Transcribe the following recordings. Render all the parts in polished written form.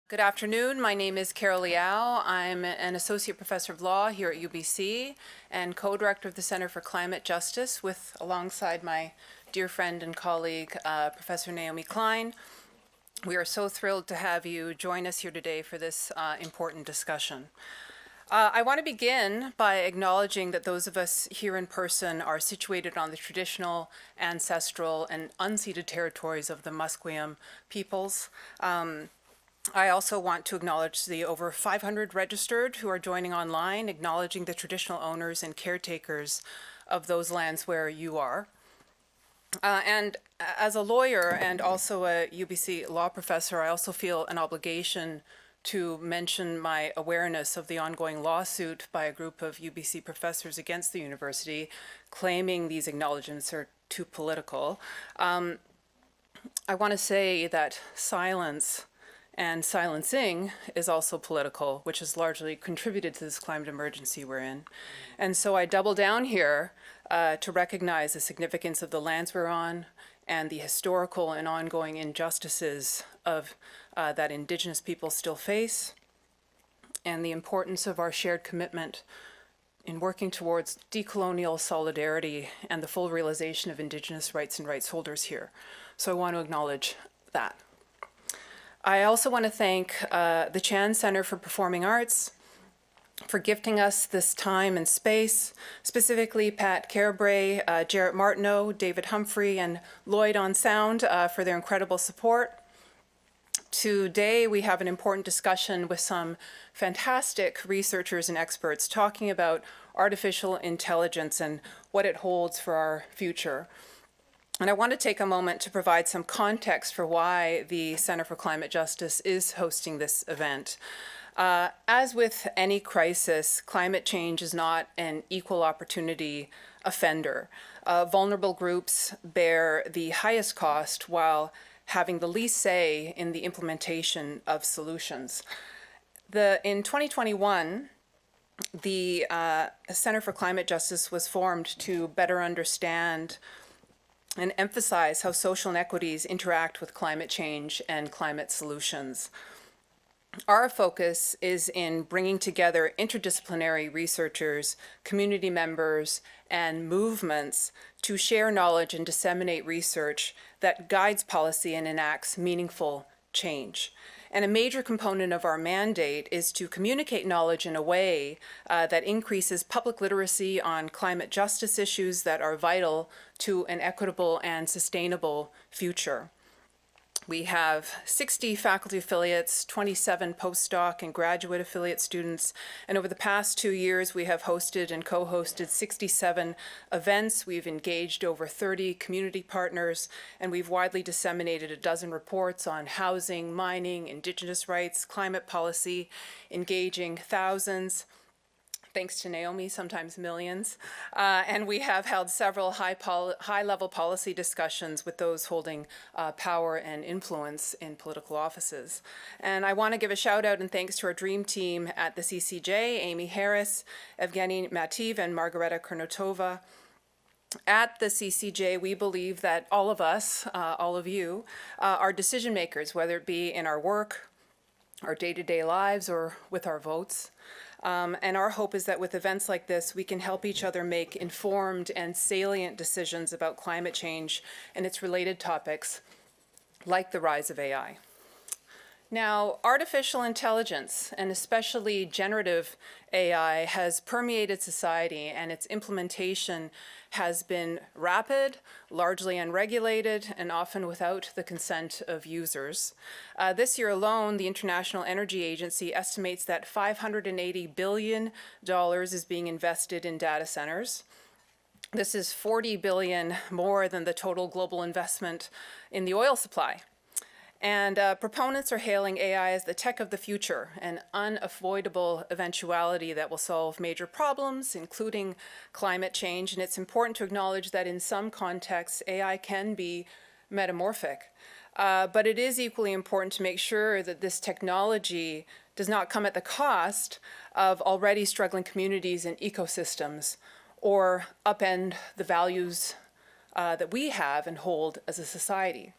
Good afternoon. My name is Carol Liao. I'm an Associate Professor of Law here at UBC and co-director of the Center for Climate Justice alongside my dear friend and colleague, Professor Naomi Klein. We are so thrilled to have you join us here today for this important discussion. I want to begin by acknowledging that those of us here in person are situated on the traditional, ancestral, and unceded territories of the Musqueam peoples. I also want to acknowledge the over 500 registered who are joining online, acknowledging the traditional owners and caretakers of those lands where you are. And as a lawyer and also a UBC law professor, I also feel an obligation to mention my awareness of the ongoing lawsuit by a group of UBC professors against the university, claiming these acknowledgements are too political. I want to say that silence and silencing is also political, which has largely contributed to this climate emergency we're in. And so I double down here to recognize the significance of the lands we're on and the historical and ongoing injustices of that Indigenous people still face, and the importance of our shared commitment in working towards decolonial solidarity and the full realization of Indigenous rights and rights holders here. So I want to acknowledge that. I also want to thank the Chan Center for Performing Arts for gifting us this time and space, specifically Pat Carabray, Jarrett Martineau, David Humphrey, and Lloyd on sound for their incredible support. Today, we have an important discussion with some fantastic researchers and experts talking about artificial intelligence and what it holds for our future. And I want to take a moment to provide some context for why the Center for Climate Justice is hosting this event. As with any crisis, climate change is not an equal opportunity offender. Vulnerable groups bear the highest cost while having the least say in the implementation of solutions. In 2021, the Center for Climate Justice was formed to better understand and emphasize how social inequities interact with climate change and climate solutions. Our focus is in bringing together interdisciplinary researchers, community members, and movements to share knowledge and disseminate research that guides policy and enacts meaningful change. And a major component of our mandate is to communicate knowledge in a way that increases public literacy on climate justice issues that are vital to an equitable and sustainable future. We have 60 faculty affiliates, 27 postdoc and graduate affiliate students, and over the past 2 years, we have hosted and co-hosted 67 events. We've engaged over 30 community partners, and we've widely disseminated a dozen reports on housing, mining, Indigenous rights, climate policy, engaging thousands, thanks to Naomi, sometimes millions. And we have held several high-level policy discussions with those holding power and influence in political offices. And I want to give a shout out and thanks to our dream team at the CCJ, Amy Harris, Evgeny Mativ, and Margareta Kurnotova. At the CCJ, we believe that all of us, all of you, are decision makers, whether it be in our work, our day-to-day lives, or with our votes. And our hope is that with events like this, we can help each other make informed and salient decisions about climate change and its related topics, like the rise of AI. Now, artificial intelligence, and especially generative AI, has permeated society, and its implementation has been rapid, largely unregulated, and often without the consent of users. This year alone, the International Energy Agency estimates that $580 billion is being invested in data centers. This is $40 billion more than the total global investment in the oil supply. And proponents are hailing AI as the tech of the future, an unavoidable eventuality that will solve major problems, including climate change. And it's important to acknowledge that in some contexts, AI can be metamorphic. But it is equally important to make sure that this technology does not come at the cost of already struggling communities and ecosystems, or upend the values that we have and hold as a society.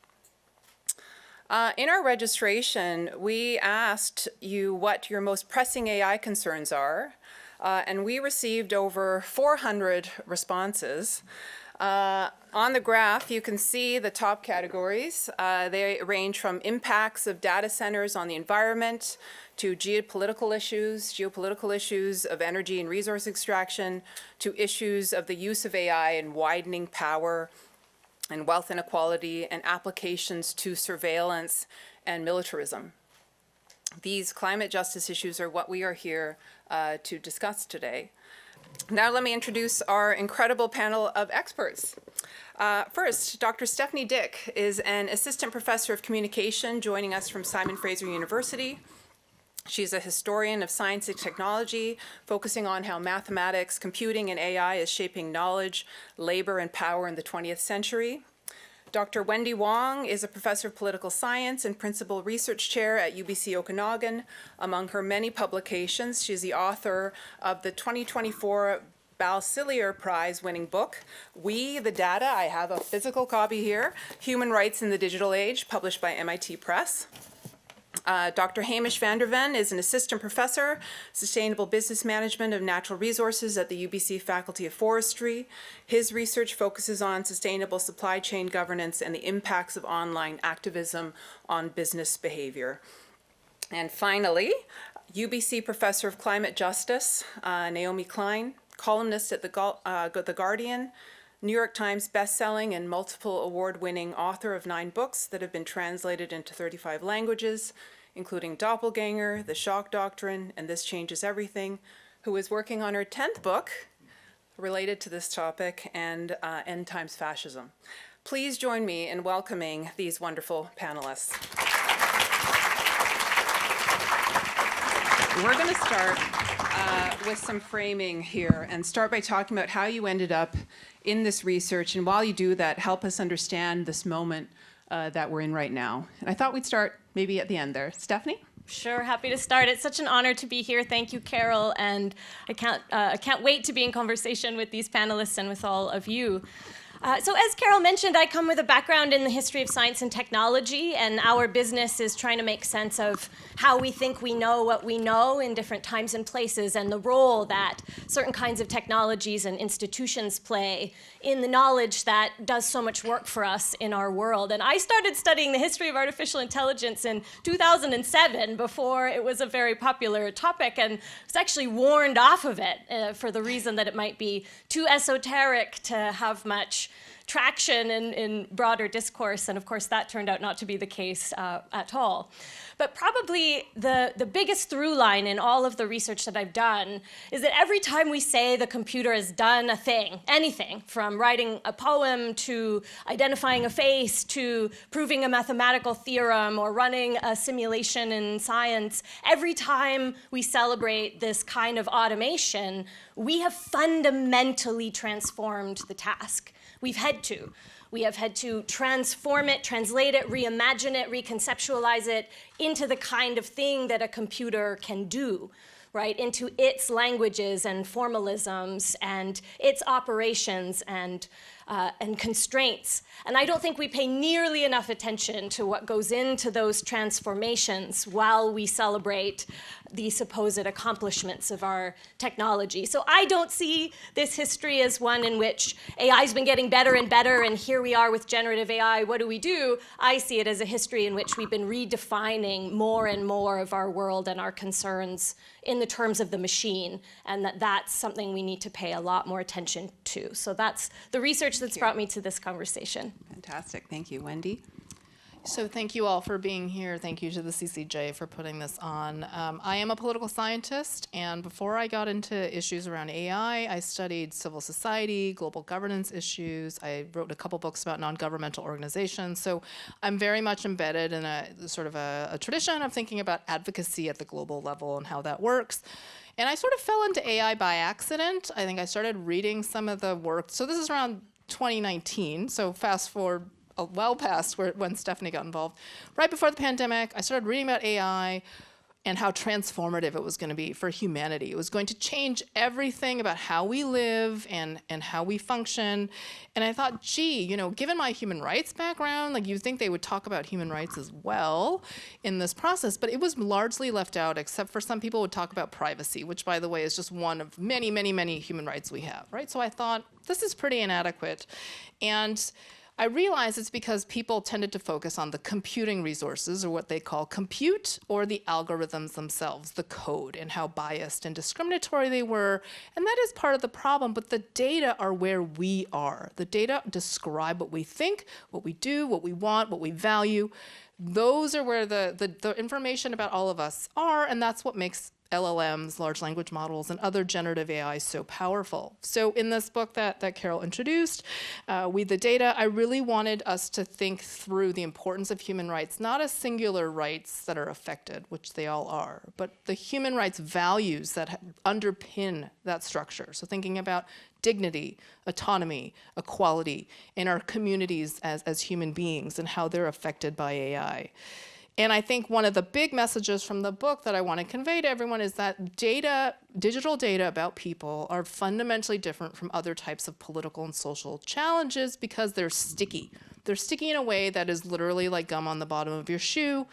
In our registration, we asked you what your most pressing AI concerns are, and we received over 400 responses. On the graph, you can see the top categories. They range from impacts of data centers on the environment to geopolitical issues of energy and resource extraction, to issues of the use of AI and widening power and wealth inequality, and applications to surveillance and militarism. These climate justice issues are what we are here to discuss today. Now let me introduce our incredible panel of experts. First, Dr. Stephanie Dick is an assistant professor of communication joining us from Simon Fraser University. She's a historian of science and technology, focusing on how mathematics, computing, and AI is shaping knowledge, labor, and power in the 20th century. Dr. Wendy Wong is a professor of political science and principal research chair at UBC-Okanagan. Among her many publications, she is the author of the 2024 Balsillier Prize-winning book, We, the Data, I have a physical copy here, Human Rights in the Digital Age, published by MIT Press. Dr. Hamish van der Ven is an assistant professor, sustainable business management of natural resources at the UBC Faculty of Forestry. His research focuses on sustainable supply chain governance and the impacts of online activism on business behavior. And finally, UBC Professor of Climate Justice, Naomi Klein, columnist at The Guardian, New York Times bestselling and multiple award-winning author of 9 books that have been translated into 35 languages, including Doppelganger, The Shock Doctrine, and This Changes Everything, who is working on her 10th book related to this topic and End Times Fascism. Please join me in welcoming these wonderful panelists. We're going to start with some framing here and start by talking about how you ended up in this research, and while you do that, help us understand this moment that we're in right now. And I thought we'd start maybe at the end there. Stephanie? Sure, happy to start. It's such an honor to be here. Thank you, Carol, and I can't wait to be in conversation with these panelists and with all of you. So as Carol mentioned, I come with a background in the history of science and technology, and our business is trying to make sense of how we think we know what we know in different times and places, and the role that certain kinds of technologies and institutions play in the knowledge that does so much work for us in our world. And I started studying the history of artificial intelligence in 2007, before it was a very popular topic, and was actually warned off of it for the reason that it might be too esoteric to have much traction in broader discourse, and of course that turned out not to be the case at all. But probably the biggest through line in all of the research that I've done is that every time we say the computer has done a thing, anything, from writing a poem to identifying a face to proving a mathematical theorem or running a simulation in science, every time we celebrate this kind of automation, we have fundamentally transformed the task. We have had to transform it, translate it, reimagine it, reconceptualize it into the kind of thing that a computer can do, right? Into its languages and formalisms and its operations and constraints. And I don't think we pay nearly enough attention to what goes into those transformations while we celebrate the supposed accomplishments of our technology. So I don't see this history as one in which AI's been getting better and better, and here we are with generative AI, what do? I see it as a history in which we've been redefining more and more of our world and our concerns in the terms of the machine, and that's something we need to pay a lot more attention to. So that's the research that's brought me to this conversation. Fantastic. Thank you. Wendy? So thank you all for being here. Thank you to the CCJ for putting this on. I am a political scientist, and before I got into issues around AI, I studied civil society, global governance issues. I wrote a couple books about non-governmental organizations. So I'm very much embedded in a sort of a tradition of thinking about advocacy at the global level and how that works. And I sort of fell into AI by accident. I think I started reading some of the work. So this is around 2019, so fast forward well past when Stephanie got involved. Right before the pandemic, I started reading about AI, and how transformative it was going to be for humanity. It was going to change everything about how we live and how we function. And I thought, gee, you know, given my human rights background, like you'd think they would talk about human rights as well in this process, but it was largely left out, except for some people would talk about privacy, which, by the way, is just one of many, many, many human rights we have, right? So I thought, this is pretty inadequate. And I realized it's because people tended to focus on the computing resources, or what they call compute, or the algorithms themselves, the code, and how biased and discriminatory they were. And that is part of the problem, but the data are where we are. The data describe what we think, what we do, what we want, what we value. Those are where the information about all of us are, and that's what makes LLMs, large language models, and other generative AI so powerful. So in this book that Carol introduced, We the Data, I really wanted us to think through the importance of human rights, not as singular rights that are affected, which they all are, but the human rights values that underpin that structure. So thinking about dignity, autonomy, equality in our communities as human beings and how they're affected by AI. And I think one of the big messages from the book that I want to convey to everyone is that digital data about people are fundamentally different from other types of political and social challenges because they're sticky. They're sticky in a way that is literally like gum on the bottom of your shoe.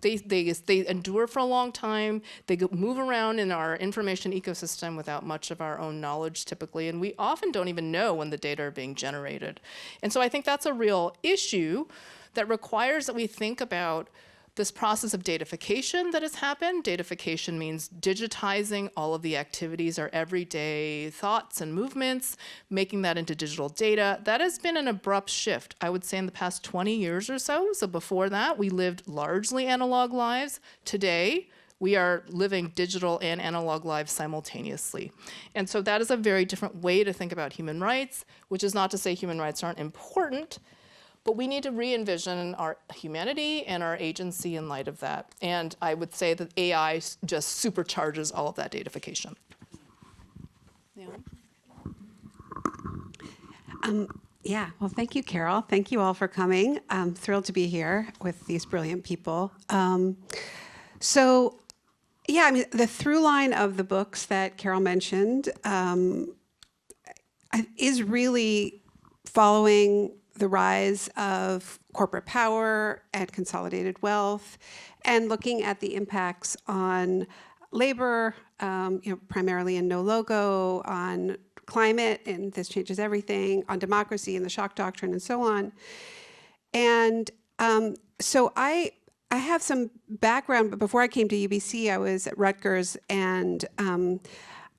They endure for a long time. They move around in our information ecosystem without much of our own knowledge typically, and we often don't even know when the data are being generated. And so I think that's a real issue that requires that we think about this process of datafication that has happened. Datafication means digitizing all of the activities, our everyday thoughts and movements, making that into digital data. That has been an abrupt shift, I would say, in the past 20 years or so. So before that, we lived largely analog lives. Today, we are living digital and analog lives simultaneously. And so that is a very different way to think about human rights, which is not to say human rights aren't important, but we need to re-envision our humanity and our agency in light of that. And I would say that AI just supercharges all of that datafication. Yeah. Yeah, well, thank you, Carol. Thank you all for coming. I'm thrilled to be here with these brilliant people. So, yeah, I mean, the through line of the books that Carol mentioned is really following the rise of corporate power and consolidated wealth, and looking at the impacts on labor, primarily in no logo, on climate, and this changes everything, on democracy and the shock doctrine, and so on. And so I have some background, but before I came to UBC, I was at Rutgers, and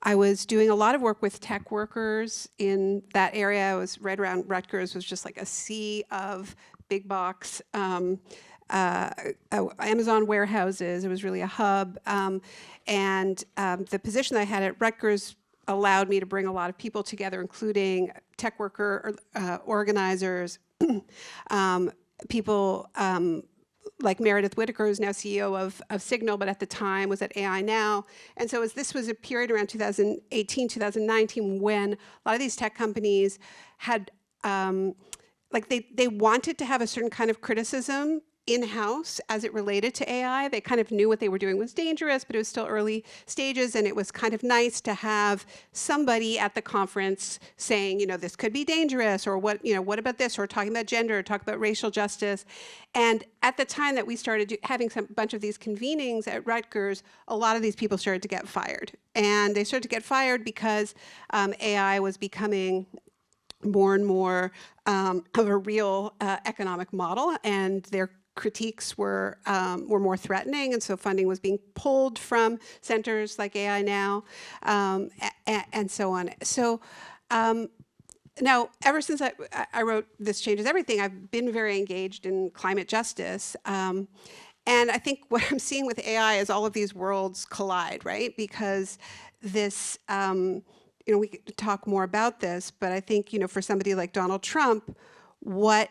I was doing a lot of work with tech workers in that area. I was right around Rutgers, was just like a sea of big box Amazon warehouses. It was really a hub. And the position I had at Rutgers allowed me to bring a lot of people together, including tech worker organizers, people like Meredith Whittaker, who's now CEO of Signal, but at the time was at AI Now. And so this was a period around 2018, 2019, when a lot of these tech companies had, they wanted to have a certain kind of criticism in-house as it related to AI. They kind of knew what they were doing was dangerous, but it was still early stages, and it was kind of nice to have somebody at the conference saying, this could be dangerous, or what about this, or talking about gender, or talk about racial justice. And at the time that we started having some bunch of these convenings at Rutgers, a lot of these people started to get fired. And they started to get fired because AI was becoming more and more of a real economic model, and their critiques were more threatening, and so funding was being pulled from centers like AI Now, and so on. So now, ever since I wrote This Changes Everything, I've been very engaged in climate justice. And I think what I'm seeing with AI is all of these worlds collide, right? Because this, we could talk more about this, but I think, for somebody like Donald Trump, what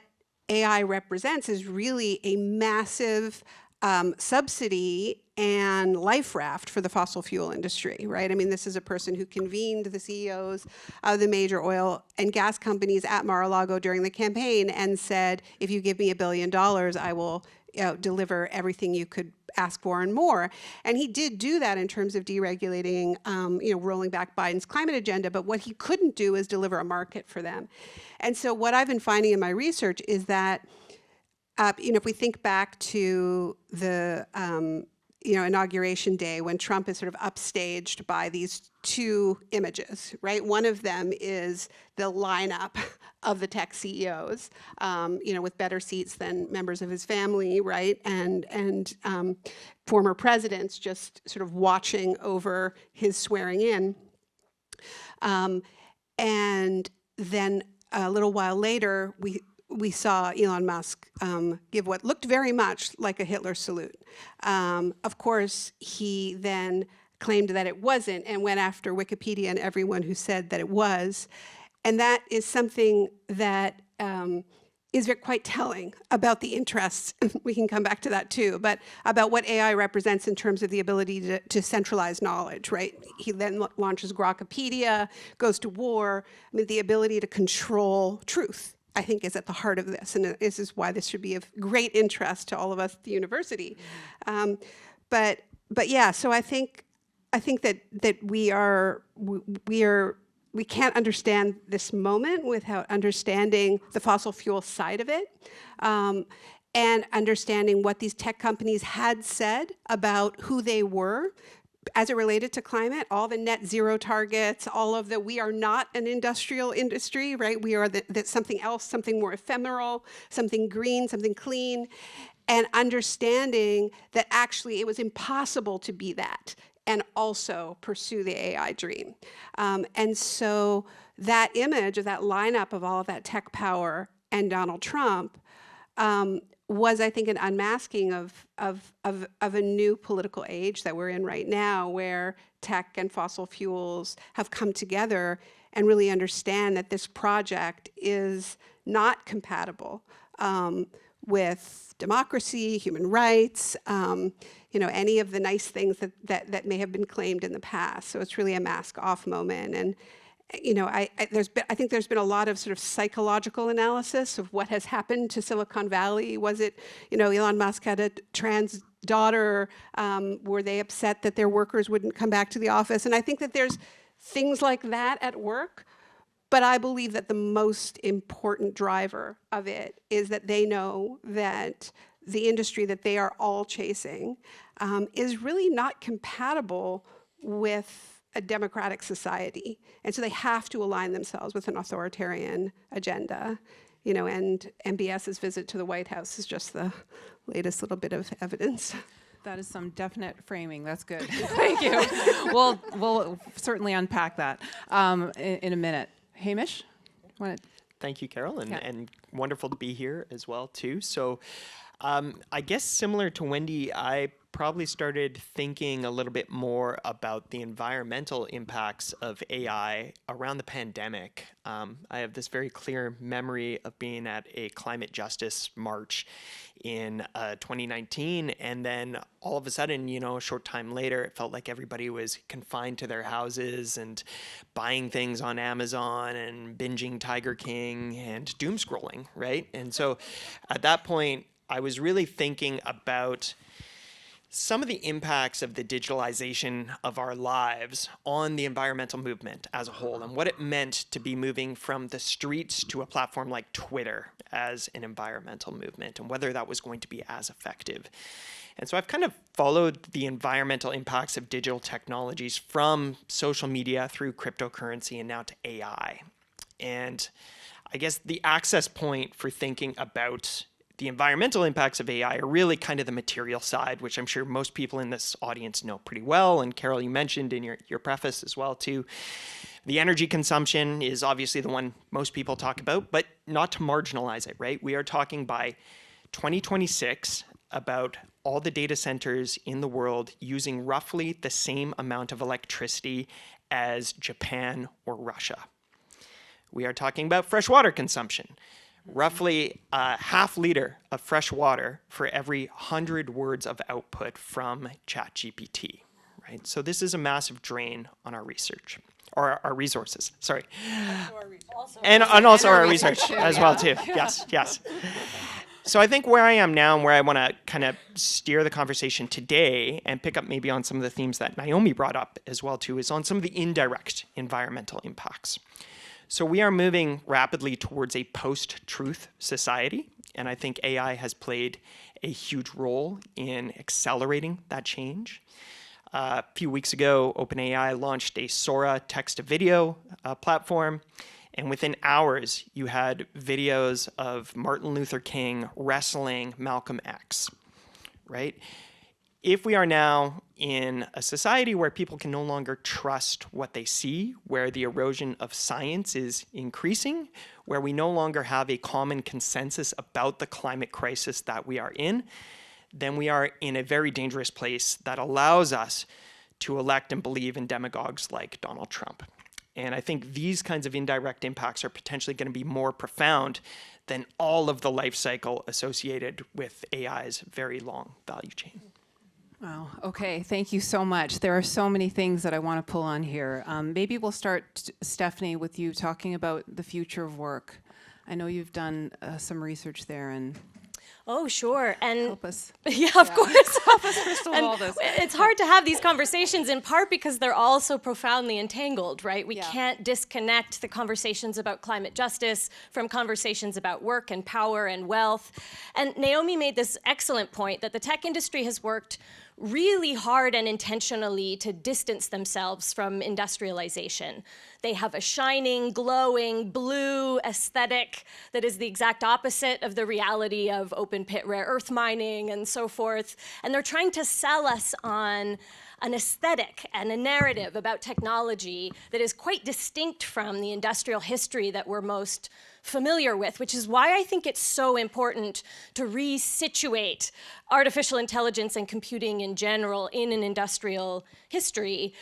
AI represents is really a massive subsidy and life raft for the fossil fuel industry, right? I mean, this is a person who convened the CEOs of the major oil and gas companies at Mar-a-Lago during the campaign and said, if you give me $1 billion, I will deliver everything you could ask for and more. And he did do that in terms of deregulating, rolling back Biden's climate agenda, but what he couldn't do is deliver a market for them. And so what I've been finding in my research is that, if we think back to the inauguration day when Trump is sort of upstaged by these two images, right? One of them is the lineup of the tech CEOs, with better seats than members of his family, right? And former presidents just sort of watching over his swearing in. And then a little while later, we saw Elon Musk give what looked very much like a Hitler salute. Of course, he then claimed that it wasn't and went after Wikipedia and everyone who said that it was. And that is something that is quite telling about the interests, we can come back to that too, but about what AI represents in terms of the ability to centralize knowledge, right? He then launches Grokpedia, goes to war. I mean, the ability to control truth, I think, is at the heart of this, and this is why this should be of great interest to all of us at the university. But yeah, so I think that we can't understand this moment without understanding the fossil fuel side of it, and understanding what these tech companies had said about who they were as it related to climate, all the net zero targets, all of the, we are not an industrial industry, right? We are that something else, something more ephemeral, something green, something clean, and understanding that actually it was impossible to be that and also pursue the AI dream. And so that image of that lineup of all of that tech power and Donald Trump was, I think, an unmasking of a new political age that we're in right now, where tech and fossil fuels have come together and really understand that this project is not compatible with democracy, human rights, any of the nice things that may have been claimed in the past. So it's really a mask-off moment. And I think there's been a lot of sort of psychological analysis of what has happened to Silicon Valley. Was it, Elon Musk had a trans daughter? Were they upset that their workers wouldn't come back to the office? And I think that there's things like that at work. But I believe that the most important driver of it is that they know that the industry that they are all chasing is really not compatible with a democratic society. And so they have to align themselves with an authoritarian agenda. And MBS's visit to the White House is just the latest little bit of evidence. That is some definite framing. That's good. Thank you. We'll certainly unpack that in a minute. Hamish? Thank you, Carol, and wonderful to be here as well, too. So I guess similar to Wendy, I probably started thinking a little bit more about the environmental impacts of AI around the pandemic. I have this very clear memory of being at a climate justice march in 2019, and then all of a sudden, a short time later, it felt like everybody was confined to their houses and buying things on Amazon and binging Tiger King and doom scrolling, right? And so at that point, I was really thinking about some of the impacts of the digitalization of our lives on the environmental movement as a whole, and what it meant to be moving from the streets to a platform like Twitter as an environmental movement, and whether that was going to be as effective. And so I've kind of followed the environmental impacts of digital technologies from social media through cryptocurrency and now to AI. And I guess the access point for thinking about the environmental impacts of AI are really kind of the material side, which I'm sure most people in this audience know pretty well. And Carol, you mentioned in your preface as well too. The energy consumption is obviously the one most people talk about, but not to marginalize it, right? We are talking by 2026 about all the data centers in the world using roughly the same amount of electricity as Japan or Russia. We are talking about freshwater consumption. roughly a half liter of fresh water for every 100 words of output from ChatGPT, right? So this is a massive drain on our research, or our resources, sorry. And also our research as well too, yes. So I think where I am now and where I want to kind of steer the conversation today and pick up maybe on some of the themes that Naomi brought up as well too is on some of the indirect environmental impacts. So we are moving rapidly towards a post-truth society, and I think AI has played a huge role in accelerating that change. A few weeks ago, OpenAI launched a Sora text-to-video platform, and within hours, you had videos of Martin Luther King wrestling Malcolm X, right? If we are now in a society where people can no longer trust what they see, where the erosion of science is increasing, where we no longer have a common consensus about the climate crisis that we are in, then we are in a very dangerous place that allows us to elect and believe in demagogues like Donald Trump. And I think these kinds of indirect impacts are potentially going to be more profound than all of the life cycle associated with AI's very long value chain. Wow. Okay. Thank you so much. There are so many things that I want to pull on here. Maybe we'll start, Stephanie, with you talking about the future of work. I know you've done some research there, and Oh, sure. And help us. yeah, of course. Help us crystal ball And this. it's hard to have these conversations in part because they're all so profoundly entangled, right? We Yeah. can't disconnect the conversations about climate justice from conversations about work and power and wealth. And Naomi made this excellent point that the tech industry has worked really hard and intentionally to distance themselves from industrialization. They have a shining, glowing, blue aesthetic that is the exact opposite of the reality of open pit rare earth mining and so forth. And they're trying to sell us on an aesthetic and a narrative about technology that is quite distinct from the industrial history that we're most familiar with, which is why I think it's so important to resituate artificial intelligence and computing in general in an industrial history,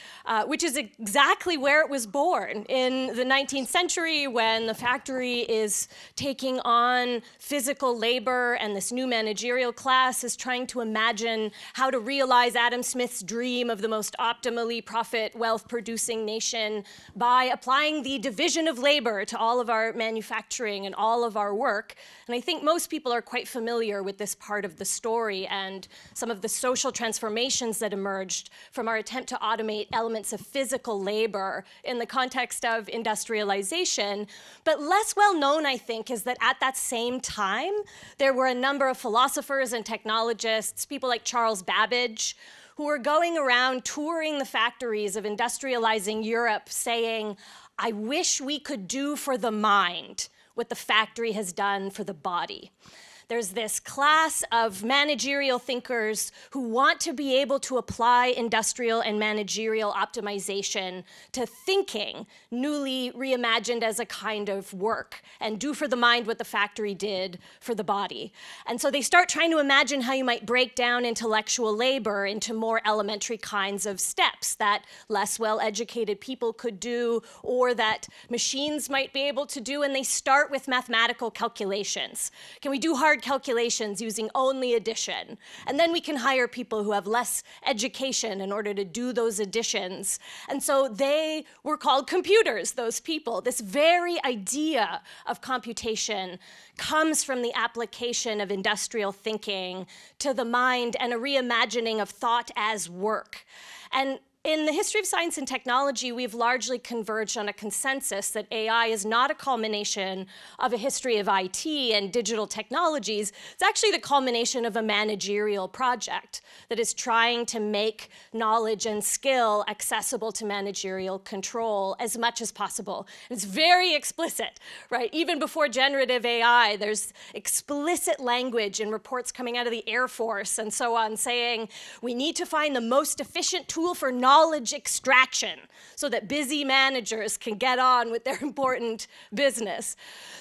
which is exactly where it was born in the 19th century when the factory is taking on physical labor and this new managerial class is trying to imagine how to realize Adam Smith's dream of the most optimally profit wealth producing nation by applying the division of labor to all of our manufacturing and all of our work. And I think most people are quite familiar with this part of the story and some of the social transformations that emerged from our attempt to automate elements of physical labor in the context of industrialization. But less well known, I think, is that at that same time, there were a number of philosophers and technologists, people like Charles Babbage, who were going around touring the factories of industrializing Europe saying, I wish we could do for the mind what the factory has done for the body. There's this class of managerial thinkers who want to be able to apply industrial and managerial optimization to thinking, newly reimagined as a kind of work, and do for the mind what the factory did for the body. And so they start trying to imagine how you might break down intellectual labor into more elementary kinds of steps that less well-educated people could do, or that machines might be able to do, and they start with mathematical calculations. Can we do hard calculations using only addition? And then we can hire people who have less education in order to do those additions. And so they were called computers, those people. This very idea of computation comes from the application of industrial thinking to the mind and a reimagining of thought as work. And in the history of science and technology, we've largely converged on a consensus that AI is not a culmination of a history of IT and digital technologies. It's actually the culmination of a managerial project that is trying to make knowledge and skill accessible to managerial control as much as possible. And it's very explicit, right? Even before generative AI, there's explicit language in reports coming out of the Air Force and so on saying, we need to find the most efficient tool for knowledge knowledge extraction so that busy managers can get on with their important business.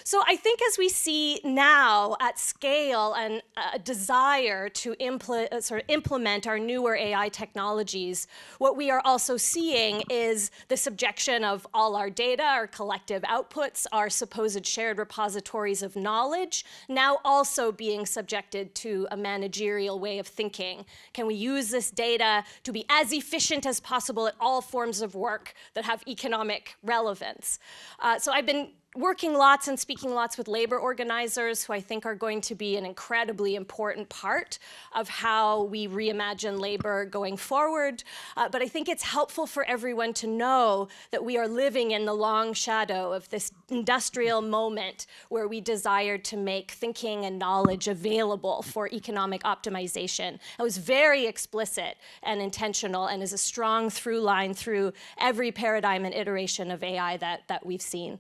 So I think as we see now at scale and a desire to implement our newer AI technologies, what we are also seeing is the subjection of all our data, our collective outputs, our supposed shared repositories of knowledge, now also being subjected to a managerial way of thinking. Can we use this data to be as efficient as possible at all forms of work that have economic relevance? So I've been working lots and speaking lots with labor organizers who I think are going to be an incredibly important part of how we reimagine labor going forward. But I think it's helpful for everyone to know that we are living in the long shadow of this industrial moment where we desired to make thinking and knowledge available for economic optimization. It was very explicit and intentional and is a strong through line through every paradigm and iteration of AI that we've seen.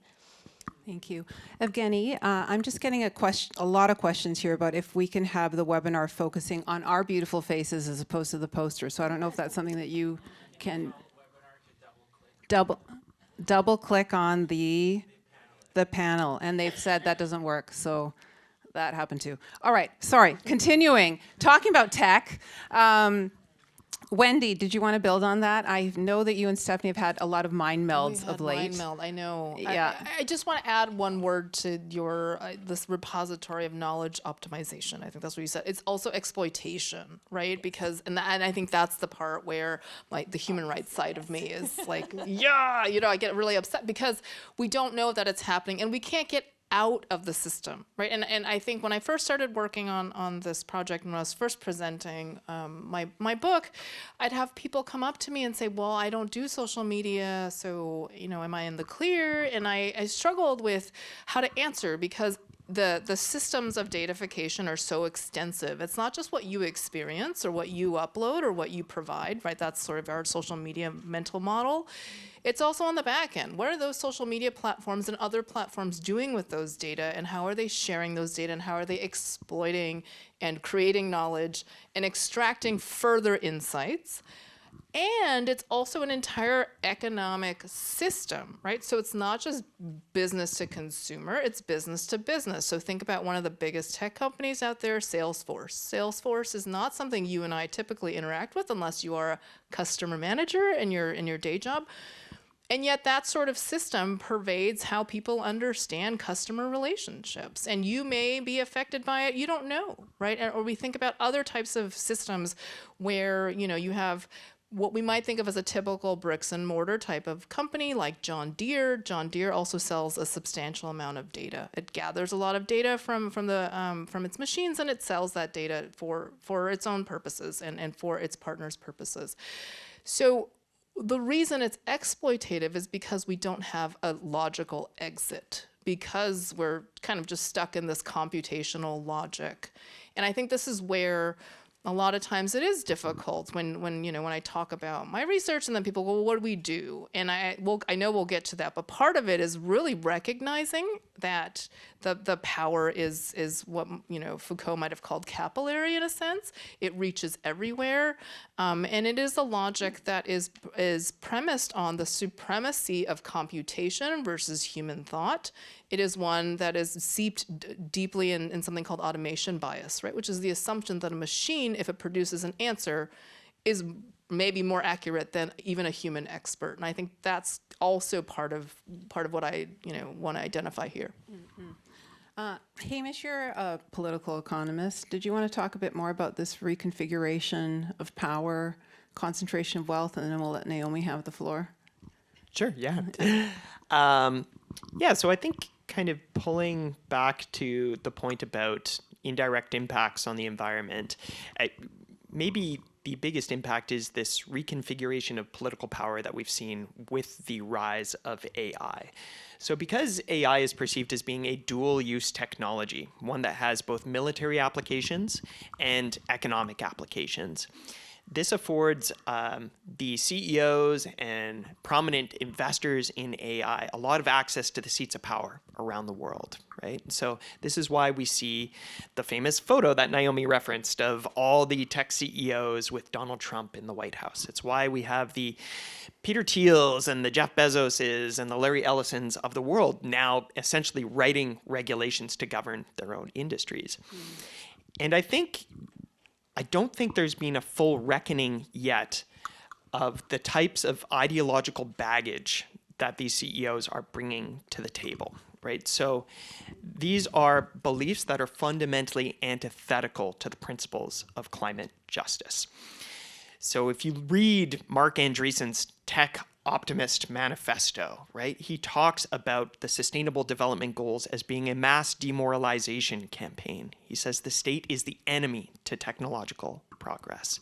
Thank you. Evgeny, I'm just getting a lot of questions here about if we can have the webinar focusing on our beautiful faces as opposed to the poster. So I don't know if that's something that you can double click on the panel. And they've said that doesn't work. So that happened too. All right. Sorry. Continuing. Talking about tech. Wendy, did you want to build on that? I know that you and Stephanie have had a lot of mind melds of late. Mind meld, I know. Yeah. I just want to add one word to your this repository of knowledge optimization. I think that's what you said. It's also exploitation, right? Because and I think that's the part where the human rights side of me is like, yeah, I get really upset because we don't know that it's happening and we can't get out of the system, right? And I think when I first started working on this project and when I was first presenting my book, I'd have people come up to me and say, well, I don't do social media, so, am I in the clear? And I struggled with how to answer because the systems of datafication are so extensive. It's not just what you experience or what you upload or what you provide, right? That's sort of our social media mental model. It's also on the back end. What are those social media platforms and other platforms doing with those data, and how are they sharing those data, and how are they exploiting and creating knowledge and extracting further insights? And it's also an entire economic system, right? So it's not just business to consumer, it's business to business. So think about one of the biggest tech companies out there, Salesforce. Salesforce is not something you and I typically interact with unless you are a customer manager in your day job. And yet that sort of system pervades how people understand customer relationships. And you may be affected by it, you don't know, right? Or we think about other types of systems where, you have what we might think of as a typical bricks and mortar type of company like John Deere. John Deere also sells a substantial amount of data. It gathers a lot of data from its machines, and it sells that data for its own purposes and for its partners' purposes. So the reason it's exploitative is because we don't have a logical exit, because we're kind of just stuck in this computational logic. And I think this is where a lot of times it is difficult when I talk about my research and then people go, well, what do we do? And I know we'll get to that, but part of it is really recognizing that the power is what Foucault might have called capillary in a sense. It reaches everywhere, and it is a logic that is premised on the supremacy of computation versus human thought. It is one that is seeped deeply in something called automation bias, right? Which is the assumption that a machine, if it produces an answer, is maybe more accurate than even a human expert. And I think that's also part of what I want to identify here. Mm-hmm. Hamish, you're a political economist. Did you want to talk a bit more about this reconfiguration of power, concentration of wealth, and then we'll let Naomi have the floor? Sure, yeah. So I think kind of pulling back to the point about indirect impacts on the environment, maybe the biggest impact is this reconfiguration of political power that we've seen with the rise of AI. So because AI is perceived as being a dual-use technology, one that has both military applications and economic applications, this affords the CEOs and prominent investors in AI a lot of access to the seats of power around the world, right? So this is why we see the famous photo that Naomi referenced of all the tech CEOs with Donald Trump in the White House. It's why we have the Peter Thiels and the Jeff Bezoses and the Larry Ellisons of the world now essentially writing regulations to govern their own industries. And I don't think there's been a full reckoning yet of the types of ideological baggage that these CEOs are bringing to the table, right? So these are beliefs that are fundamentally antithetical to the principles of climate justice. So if you read Mark Andreessen's Tech Optimist Manifesto, right, he talks about the Sustainable Development Goals as being a mass demoralization campaign. He says the state is the enemy to technological progress,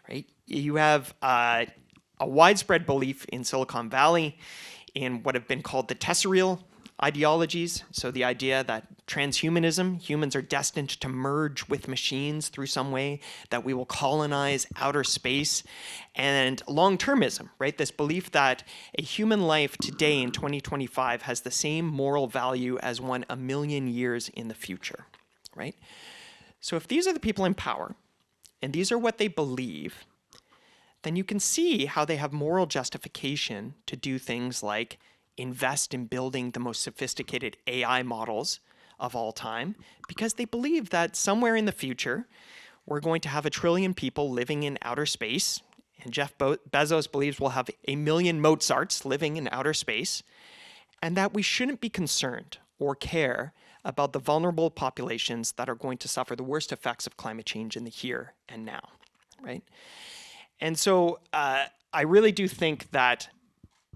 right? You have a widespread belief in Silicon Valley in what have been called the tessarial ideologies. So the idea that transhumanism, humans are destined to merge with machines through some way, that we will colonize outer space, and long-termism, right? This belief that a human life today in 2025 has the same moral value as one a million years in the future, right? So if these are the people in power, and these are what they believe, then you can see how they have moral justification to do things like invest in building the most sophisticated AI models of all time, because they believe that somewhere in the future, we're going to have 1 trillion people living in outer space, and Jeff Bezos believes we'll have 1 million Mozarts living in outer space, and that we shouldn't be concerned or care about the vulnerable populations that are going to suffer the worst effects of climate change in the here and now, right? And so I really do think that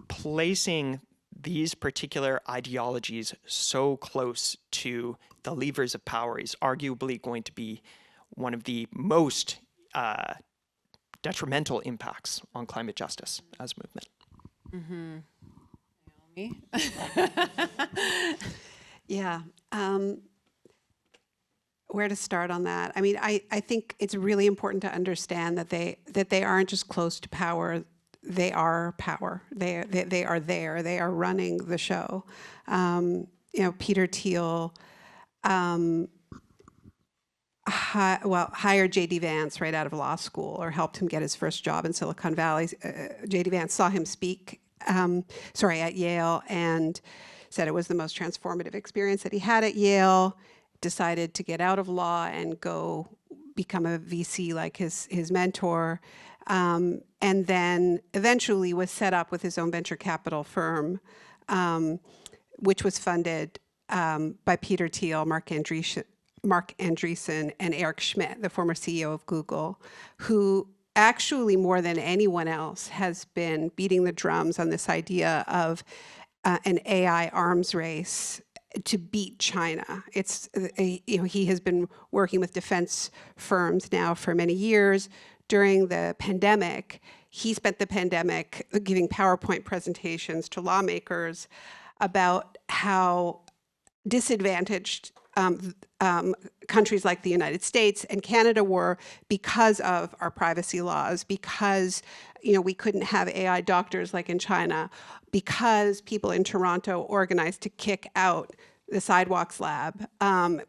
placing these particular ideologies so close to the levers of power is arguably going to be one of the most detrimental impacts on climate justice as a movement. Naomi? Yeah. Where to start on that? I mean, I think it's really important to understand that they aren't just close to power. They are power. They are there. They are running the show. Peter Thiel hired J.D. Vance right out of law school, or helped him get his first job in Silicon Valley. J.D. Vance saw him speak, at Yale, and said it was the most transformative experience that he had at Yale. Decided to get out of law and go become a VC like his mentor. And then eventually was set up with his own venture capital firm, which was funded by Peter Thiel, Mark Andreessen, and Eric Schmidt, the former CEO of Google, who actually more than anyone else has been beating the drums on this idea of an AI arms race to beat China. He has been working with defense firms now for many years. During the pandemic, he spent the pandemic giving PowerPoint presentations to lawmakers about how disadvantaged countries like the United States and Canada were because of our privacy laws, because we couldn't have AI doctors like in China, because people in Toronto organized to kick out the Sidewalks Lab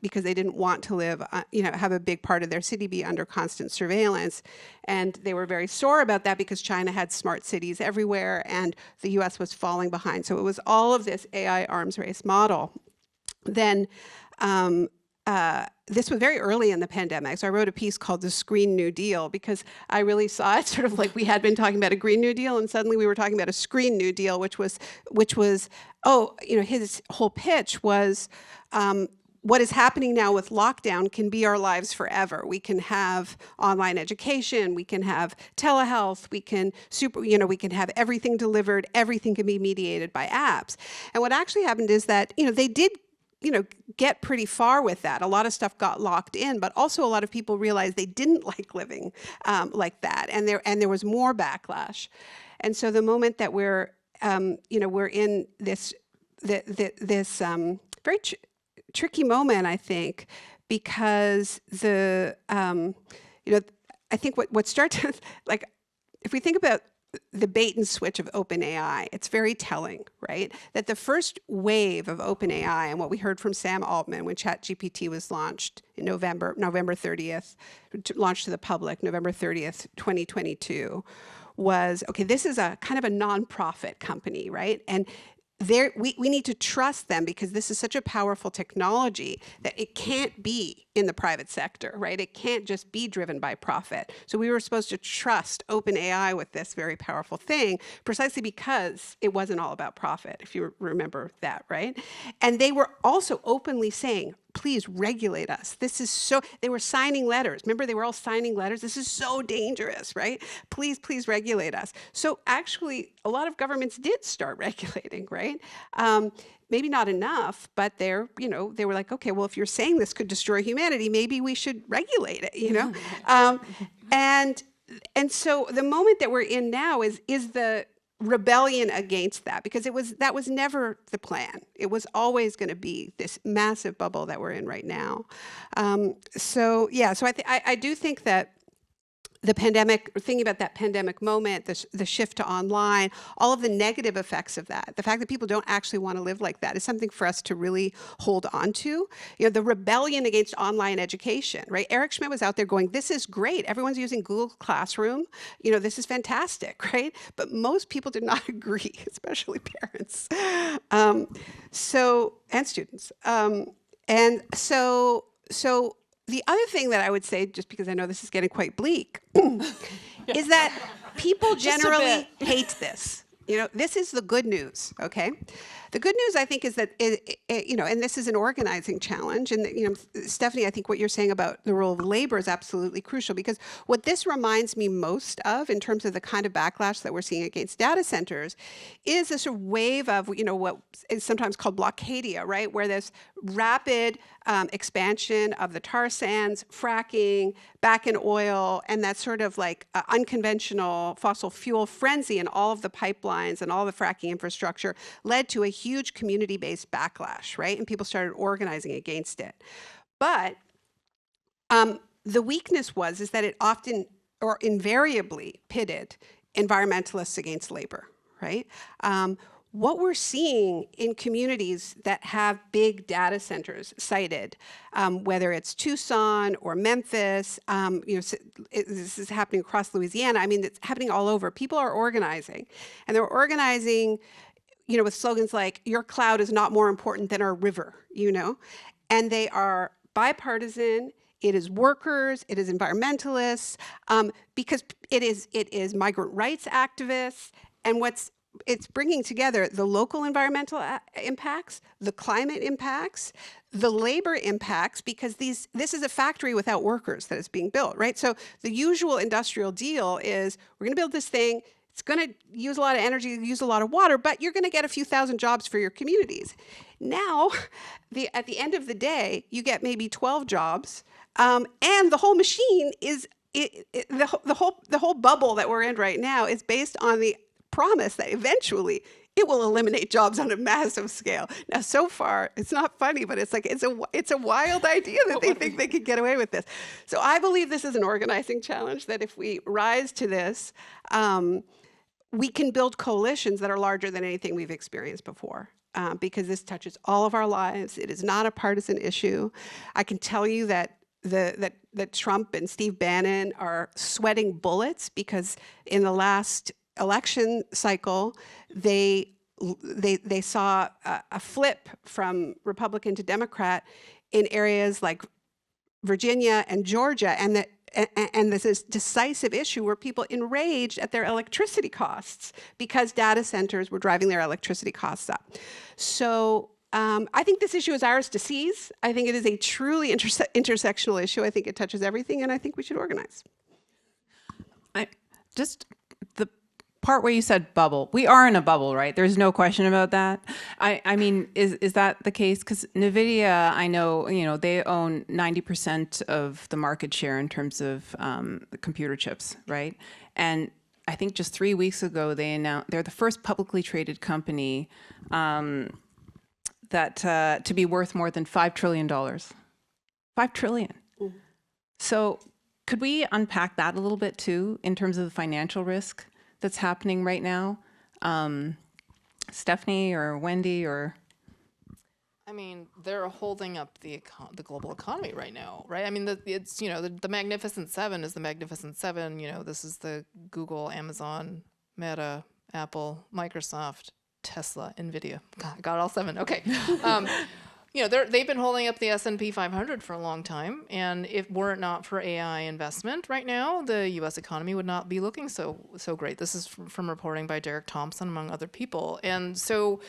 because they didn't want to live, have a big part of their city be under constant surveillance. And they were very sore about that because China had smart cities everywhere and the US was falling behind. So it was all of this AI arms race model. Then this was very early in the pandemic. So I wrote a piece called The Screen New Deal because I really saw it sort of like we had been talking about a Green New Deal and suddenly we were talking about a Screen New Deal, which was his whole pitch was what is happening now with lockdown can be our lives forever. We can have online education, we can have telehealth, we can have everything delivered, everything can be mediated by apps. And what actually happened is that, they did get pretty far with that. A lot of stuff got locked in, but also a lot of people realized they didn't like living like that, and there was more backlash. And so the moment that we're in this very tricky moment, I think, because I think what starts like, if we think about the bait and switch of OpenAI, it's very telling, right? That the first wave of OpenAI and what we heard from Sam Altman when ChatGPT was launched in November 30th, launched to the public, November 30th, 2022, was, okay, this is a kind of a nonprofit company, right? And we need to trust them because this is such a powerful technology that it can't be in the private sector, right? It can't just be driven by profit. So we were supposed to trust OpenAI with this very powerful thing precisely because it wasn't all about profit, if you remember that, right? And they were also openly saying, please regulate us. This is so, they were signing letters. Remember, they were all signing letters. This is so dangerous, right? Please, please regulate us. So actually, a lot of governments did start regulating, right? Maybe not enough, but they were like, okay, well, if you're saying this could destroy humanity, maybe we should regulate it, and so the moment that we're in now is the rebellion against that, because that was never the plan. It was always going to be this massive bubble that we're in right now. So I do think that the pandemic, thinking about that pandemic moment, the shift to online, all of the negative effects of that, the fact that people don't actually want to live like that is something for us to really hold on to. The rebellion against online education, right? Eric Schmidt was out there going, this is great. Everyone's using Google Classroom. This is fantastic, right? But most people did not agree, especially parents. And students. So the other thing that I would say, just because I know this is getting quite bleak, is that people generally hate this. This is the good news, okay? The good news, I think, is that, and this is an organizing challenge. And, Stephanie, I think what you're saying about the role of labor is absolutely crucial, because what this reminds me most of in terms of the kind of backlash that we're seeing against data centers is this sort of wave of, what is sometimes called blockadia, right? Where there's rapid expansion of the tar sands, fracking, back in oil, and that sort of like unconventional fossil fuel frenzy and all of the pipelines and all the fracking infrastructure led to a huge community-based backlash, right? And people started organizing against it. But the weakness is that it often or invariably pitted environmentalists against labor, right? What we're seeing in communities that have big data centers sited, whether it's Tucson or Memphis, this is happening across Louisiana. I mean, it's happening all over. People are organizing, and they're organizing, with slogans like, your cloud is not more important than our river, and they are bipartisan. It is workers, it is environmentalists, because it is migrant rights activists, and it's bringing together the local environmental impacts, the climate impacts, the labor impacts, because this is a factory without workers that is being built, right? So the usual industrial deal is, we're going to build this thing, it's going to use a lot of energy, use a lot of water, but you're going to get a few thousand jobs for your communities. Now, at the end of the day, you get maybe 12 jobs, and the whole machine is, the whole bubble that we're in right now is based on the promise that eventually it will eliminate jobs on a massive scale. Now, so far, it's not funny, but it's like it's a wild idea that they think they could get away with this. So I believe this is an organizing challenge, that if we rise to this, we can build coalitions that are larger than anything we've experienced before, because this touches all of our lives. It is not a partisan issue. I can tell you that that Trump and Steve Bannon are sweating bullets, because in the last election cycle, they saw a flip from Republican to Democrat in areas like Virginia and Georgia, and this is decisive issue where people enraged at their electricity costs because data centers were driving their electricity costs up. So I think this issue is ours to seize. I think it is a truly intersectional issue. I think it touches everything, and I think we should organize. Just the part where you said bubble, we are in a bubble, right? There's no question about that. I mean, is that the case? Because NVIDIA, I know, they own 90% of the market share in terms of computer chips, right? And I think just 3 weeks ago, they announced they're the first publicly traded company that to be worth more than $5 trillion. $5 trillion. So could we unpack that a little bit too, in terms of the financial risk that's happening right now? Stephanie or Wendy or... I mean, they're holding up the global economy right now, right? I mean, it's, the Magnificent Seven is the Magnificent Seven. This is the Google, Amazon, Meta, Apple, Microsoft, Tesla, NVIDIA. God, I got all seven. Okay. They've been holding up the S&P 500 for a long time, and if were it not for AI investment right now, the U.S. economy would not be looking so great. This is from reporting by Derek Thompson, among other people. And so,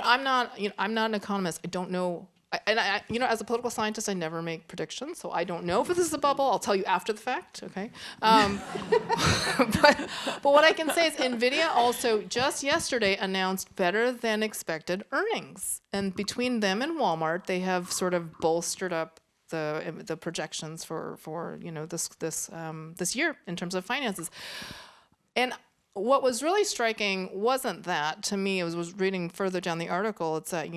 I'm not an economist. I don't know. I as a political scientist, I never make predictions, so I don't know if this is a bubble. I'll tell you after the fact, okay? But what I can say is NVIDIA also just yesterday announced better than expected earnings. And between them and Walmart, they have sort of bolstered up the projections for this year in terms of finances. And what was really striking wasn't that, to me, it was reading further down the article, it's that,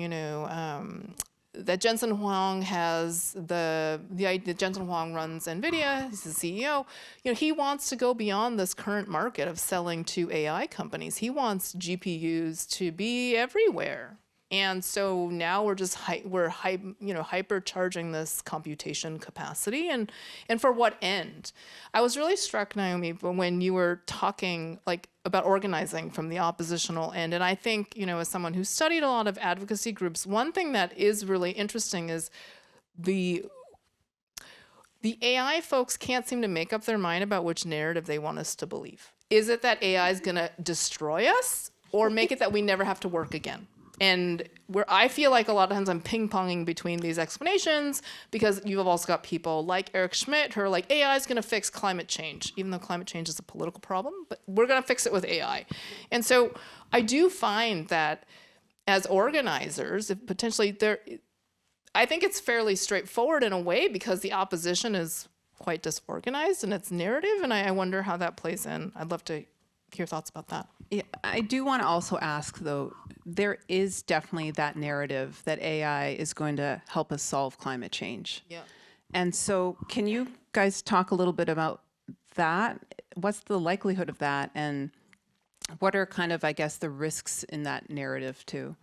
that Jensen Huang has Jensen Huang runs NVIDIA, he's the CEO. He wants to go beyond this current market of selling to AI companies. He wants GPUs to be everywhere. And so now we're just hypercharging this computation capacity, and for what end? I was really struck, Naomi, when you were talking about organizing from the oppositional end, and I think as someone who studied a lot of advocacy groups, one thing that is really interesting is the AI folks can't seem to make up their mind about which narrative they want us to believe. Is it that AI is going to destroy us, or make it that we never have to work again? And where I feel like a lot of times I'm ping-ponging between these explanations, because you've also got people like Eric Schmidt who are like, AI is going to fix climate change, even though climate change is a political problem, but we're going to fix it with AI. And so I do find that as organizers, if potentially I think it's fairly straightforward in a way, because the opposition is quite disorganized in its narrative, and I wonder how that plays in. I'd love to hear thoughts about that. Yeah, I do want to also ask, though, there is definitely that narrative that AI is going to help us solve climate change. Yeah. And so can you guys talk a little bit about that? What's the likelihood of that? And what are kind of, I guess, the risks in that narrative, too?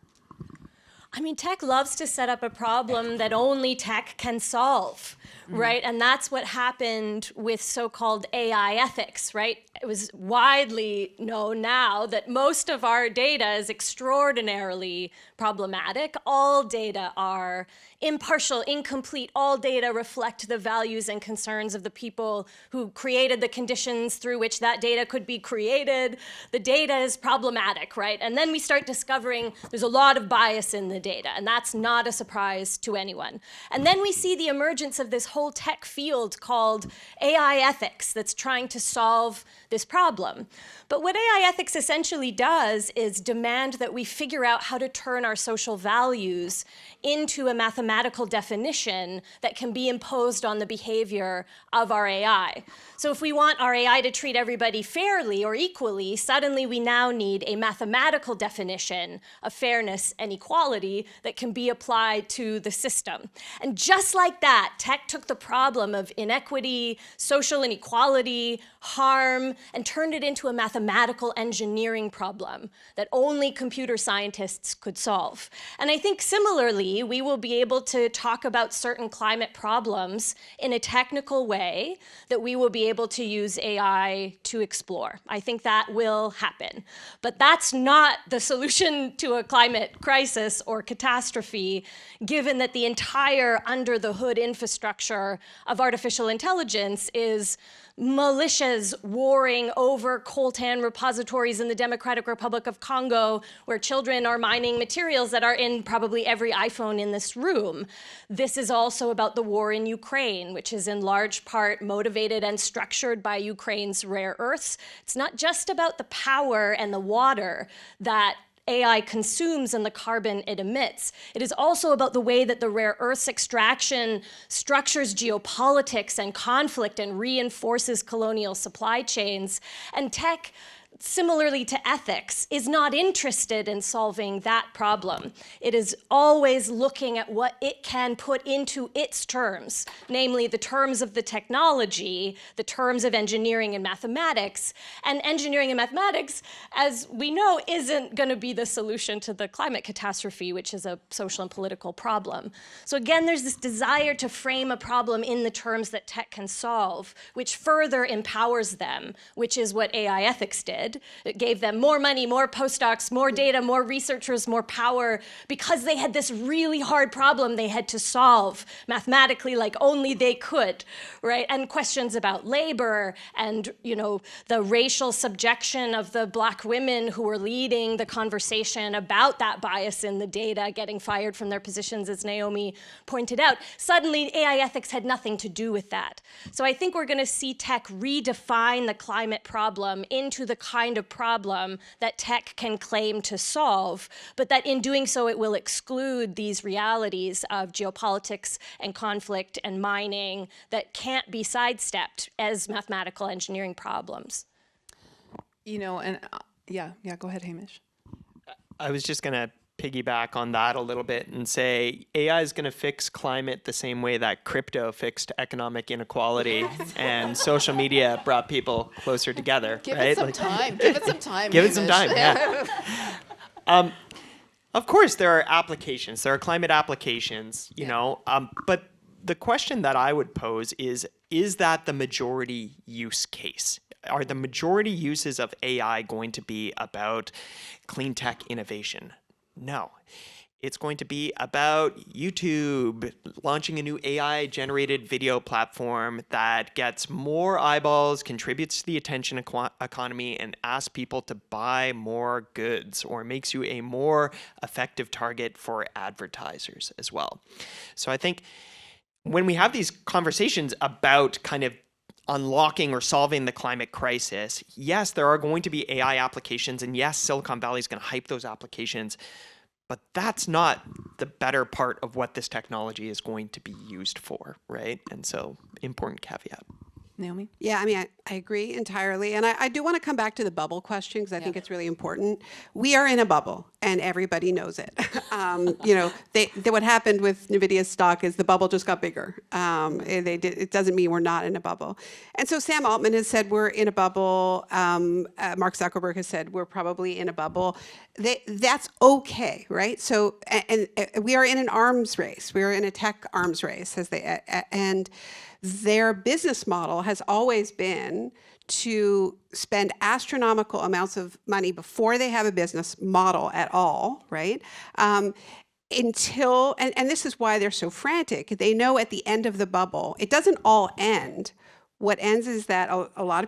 I mean, tech loves to set up a problem that only tech can solve, right? And that's what happened with so-called AI ethics, right? It was widely known now that most of our data is extraordinarily problematic. All data are impartial, incomplete. All data reflect the values and concerns of the people who created the conditions through which that data could be created. The data is problematic, right? And then we start discovering there's a lot of bias in the data, and that's not a surprise to anyone. And then we see the emergence of this whole tech field called AI ethics that's trying to solve this problem. But what AI ethics essentially does is demand that we figure out how to turn our social values into a mathematical definition that can be imposed on the behavior of our AI. So if we want our AI to treat everybody fairly or equally, suddenly we now need a mathematical definition of fairness and equality that can be applied to the system. And just like that, tech took the problem of inequity, social inequality, harm, and turned it into a mathematical engineering problem that only computer scientists could solve. And I think similarly, we will be able to talk about certain climate problems in a technical way that we will be able to use AI to explore. I think that will happen. But that's not the solution to a climate crisis or catastrophe, given that the entire under-the-hood infrastructure of artificial intelligence is militias warring over coltan repositories in the Democratic Republic of Congo, where children are mining materials that are in probably every iPhone in this room. This is also about the war in Ukraine, which is in large part motivated and structured by Ukraine's rare earths. It's not just about the power and the water that AI consumes and the carbon it emits. It is also about the way that the rare earths extraction structures geopolitics and conflict and reinforces colonial supply chains. And tech similarly to ethics, is not interested in solving that problem. It is always looking at what it can put into its terms, namely the terms of the technology, the terms of engineering and mathematics. And engineering and mathematics, as we know, isn't going to be the solution to the climate catastrophe, which is a social and political problem. So again, there's this desire to frame a problem in the terms that tech can solve, which further empowers them, which is what AI ethics did. It gave them more money, more postdocs, more data, more researchers, more power, because they had this really hard problem they had to solve mathematically like only they could, right? And questions about labor and, you know, the racial subjection of the Black women who were leading the conversation about that bias in the data, getting fired from their positions, as Naomi pointed out. Suddenly, AI ethics had nothing to do with that. So I think we're going to see tech redefine the climate problem into the kind of problem that tech can claim to solve, but that in doing so it will exclude these realities of geopolitics and conflict and mining that can't be sidestepped as mathematical engineering problems. You know, and yeah, go ahead, Hamish. I was just going to piggyback on that a little bit and say AI is going to fix climate the same way that crypto fixed economic inequality and social media brought people closer together. Give right? it some time. Give it some time. Give it some Hamish. time, yeah. Of course, there are applications. There are climate applications, you know, but the question that I would pose is that the majority use case? Are the majority uses of AI going to be about clean tech innovation? No. It's going to be about YouTube launching a new AI-generated video platform that gets more eyeballs, contributes to the attention economy, and asks people to buy more goods, or makes you a more effective target for advertisers as well. So I think when we have these conversations about kind of unlocking or solving the climate crisis, yes, there are going to be AI applications, and yes, Silicon Valley is going to hype those applications, but that's not the better part of what this technology is going to be used for, right? And so, important caveat. Naomi? Yeah, I mean, I agree entirely. And I do want to come back to the bubble question because I think it's really important. We are in a bubble and everybody knows it. You know, what happened with NVIDIA's stock is the bubble just got bigger. It doesn't mean we're not in a bubble. And so Sam Altman has said we're in a bubble. Mark Zuckerberg has said we're probably in a bubble. That's okay, right? So, and we are in an arms race. We are in a tech arms race, and their business model has always been to spend astronomical amounts of money before they have a business model at all, right? Until, and this is why they're so frantic. They know at the end of the bubble, it doesn't all end. What ends is that a lot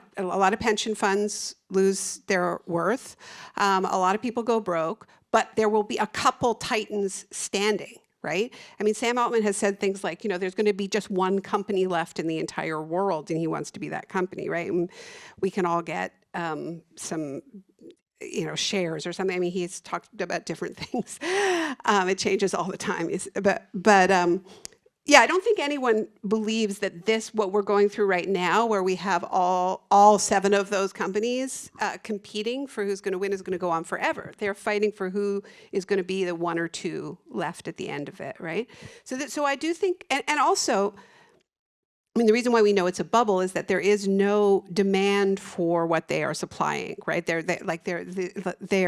of pension funds lose their worth. A lot of people go broke, but there will be a couple titans standing. Right? I mean, Sam Altman has said things like, you know, there's going to be just one company left in the entire world, and he wants to be that company, right? And we can all get some, you know, shares or something. I mean, he's talked about different things. It changes all the time. Yeah, I don't think anyone believes that what we're going through right now, where we have all 7 of those companies competing for who's going to win, is going to go on forever. They're fighting for who is going to be the 1 or 2 left at the end of it, right? So I do think, and also, I mean, the reason why we know it's a bubble is that there is no demand for what they are supplying, right? There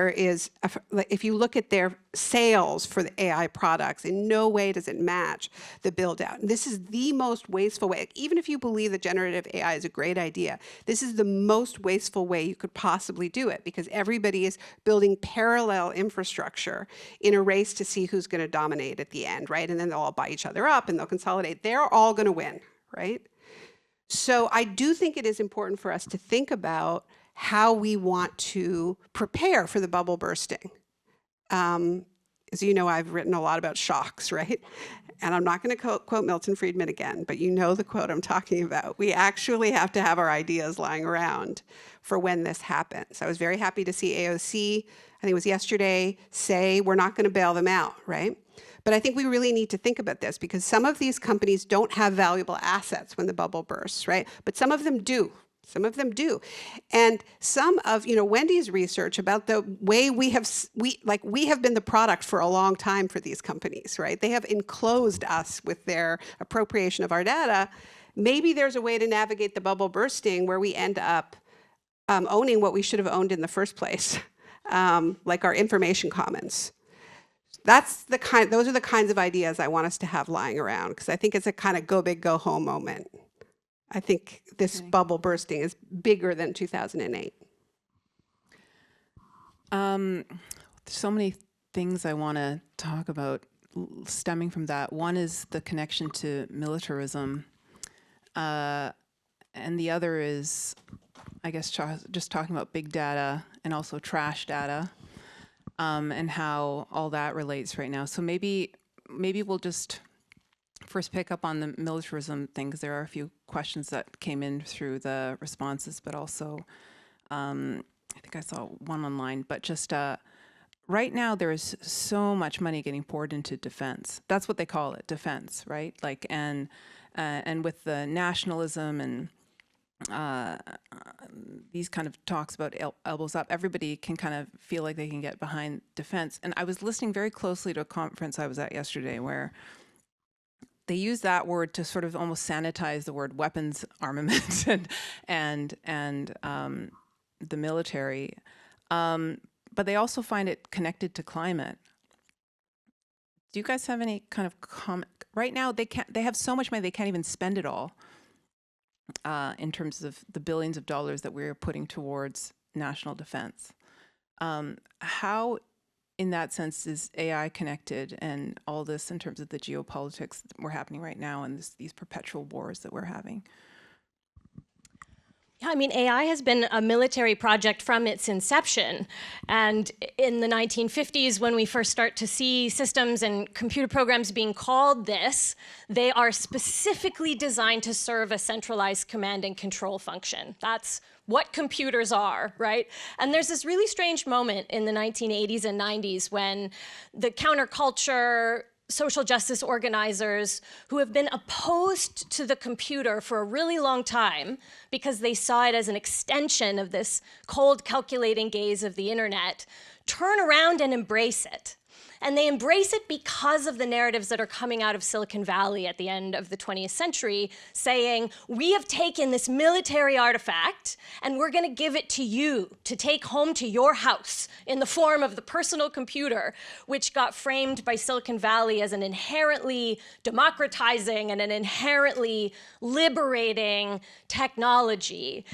is, if you look at their sales for the AI products, in no way does it match the build out. And this is the most wasteful way. Even if you believe that generative AI is a great idea, this is the most wasteful way you could possibly do it, because everybody is building parallel infrastructure in a race to see who's going to dominate at the end, right? And then they'll all buy each other up and they'll consolidate. They're all going to win. Right? So I do think it is important for us to think about how we want to prepare for the bubble bursting. As you know, I've written a lot about shocks, right? And I'm not going to quote Milton Friedman again, but you know the quote I'm talking about. We actually have to have our ideas lying around for when this happens. I was very happy to see AOC, I think it was yesterday, say we're not going to bail them out, right? But I think we really need to think about this, because some of these companies don't have valuable assets when the bubble bursts, right? But some of them do, Some of them do. And some of, Wendy's research about the way we have been the product for a long time for these companies, right? They have enclosed us with their appropriation of our data. Maybe there's a way to navigate the bubble bursting where we end up owning what we should have owned in the first place, like our information commons. Those are the kinds of ideas I want us to have lying around, because I think it's a kind of go big, go home moment. I think this bubble bursting is bigger than 2008. So many things I want to talk about stemming from that. One is the connection to militarism, and the other is, I guess, just talking about big data and also trash data, and how all that relates right now. So maybe we'll just first pick up on the militarism thing, because there are a few questions that came in through the responses, but also I think I saw one online. But just right now, there is so much money getting poured into defense. That's what they call it, defense, right? Like, and with the nationalism and these kind of talks about elbows up, everybody can kind of feel like they can get behind defense. And I was listening very closely to a conference I was at yesterday where they use that word to sort of almost sanitize the word weapons armament and the military, but they also find it connected to climate. Do you guys have any kind of comment? Right now, they have so much money they can't even spend it all in terms of the billions of dollars that we're putting towards national defense. How, in that sense, is AI connected, and all this in terms of the geopolitics that we're happening right now and these perpetual wars that we're having? Yeah, I mean, AI has been a military project from its inception. And in the 1950s, when we first start to see systems and computer programs being called this, they are specifically designed to serve a centralized command and control function. That's what computers are, right? And there's this really strange moment in the 1980s and 90s when the counterculture, social justice organizers who have been opposed to the computer for a really long time because they saw it as an extension of this cold, calculating gaze of the internet, turn around and embrace it. And they embrace it because of the narratives that are coming out of Silicon Valley at the end of the 20th century, saying, we have taken this military artifact and we're going to give it to you to take home to your house in the form of the personal computer, which got framed by Silicon Valley as an inherently democratizing and an inherently liberating technology.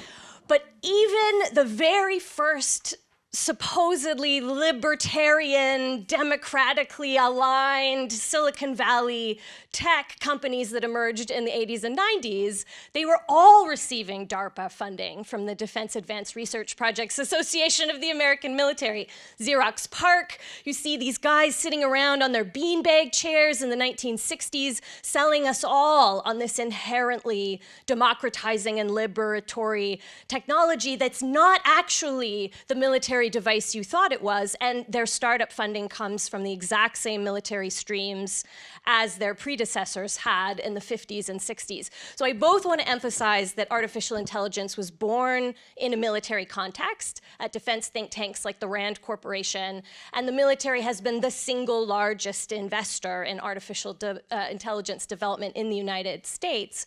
But even the very first supposedly libertarian, democratically aligned Silicon Valley tech companies that emerged in the 80s and 90s, they were all receiving DARPA funding from the Defense Advanced Research Projects Association of the American Military. Xerox PARC, you see these guys sitting around on their beanbag chairs in the 1960s selling us all on this inherently democratizing and liberatory technology that's not actually the military device you thought it was, and their startup funding comes from the exact same military streams as their predecessors had in the 50s and 60s. So I both want to emphasize that artificial intelligence was born in a military context at defense think tanks like the RAND Corporation, and the military has been the single largest investor in artificial intelligence development in the United States.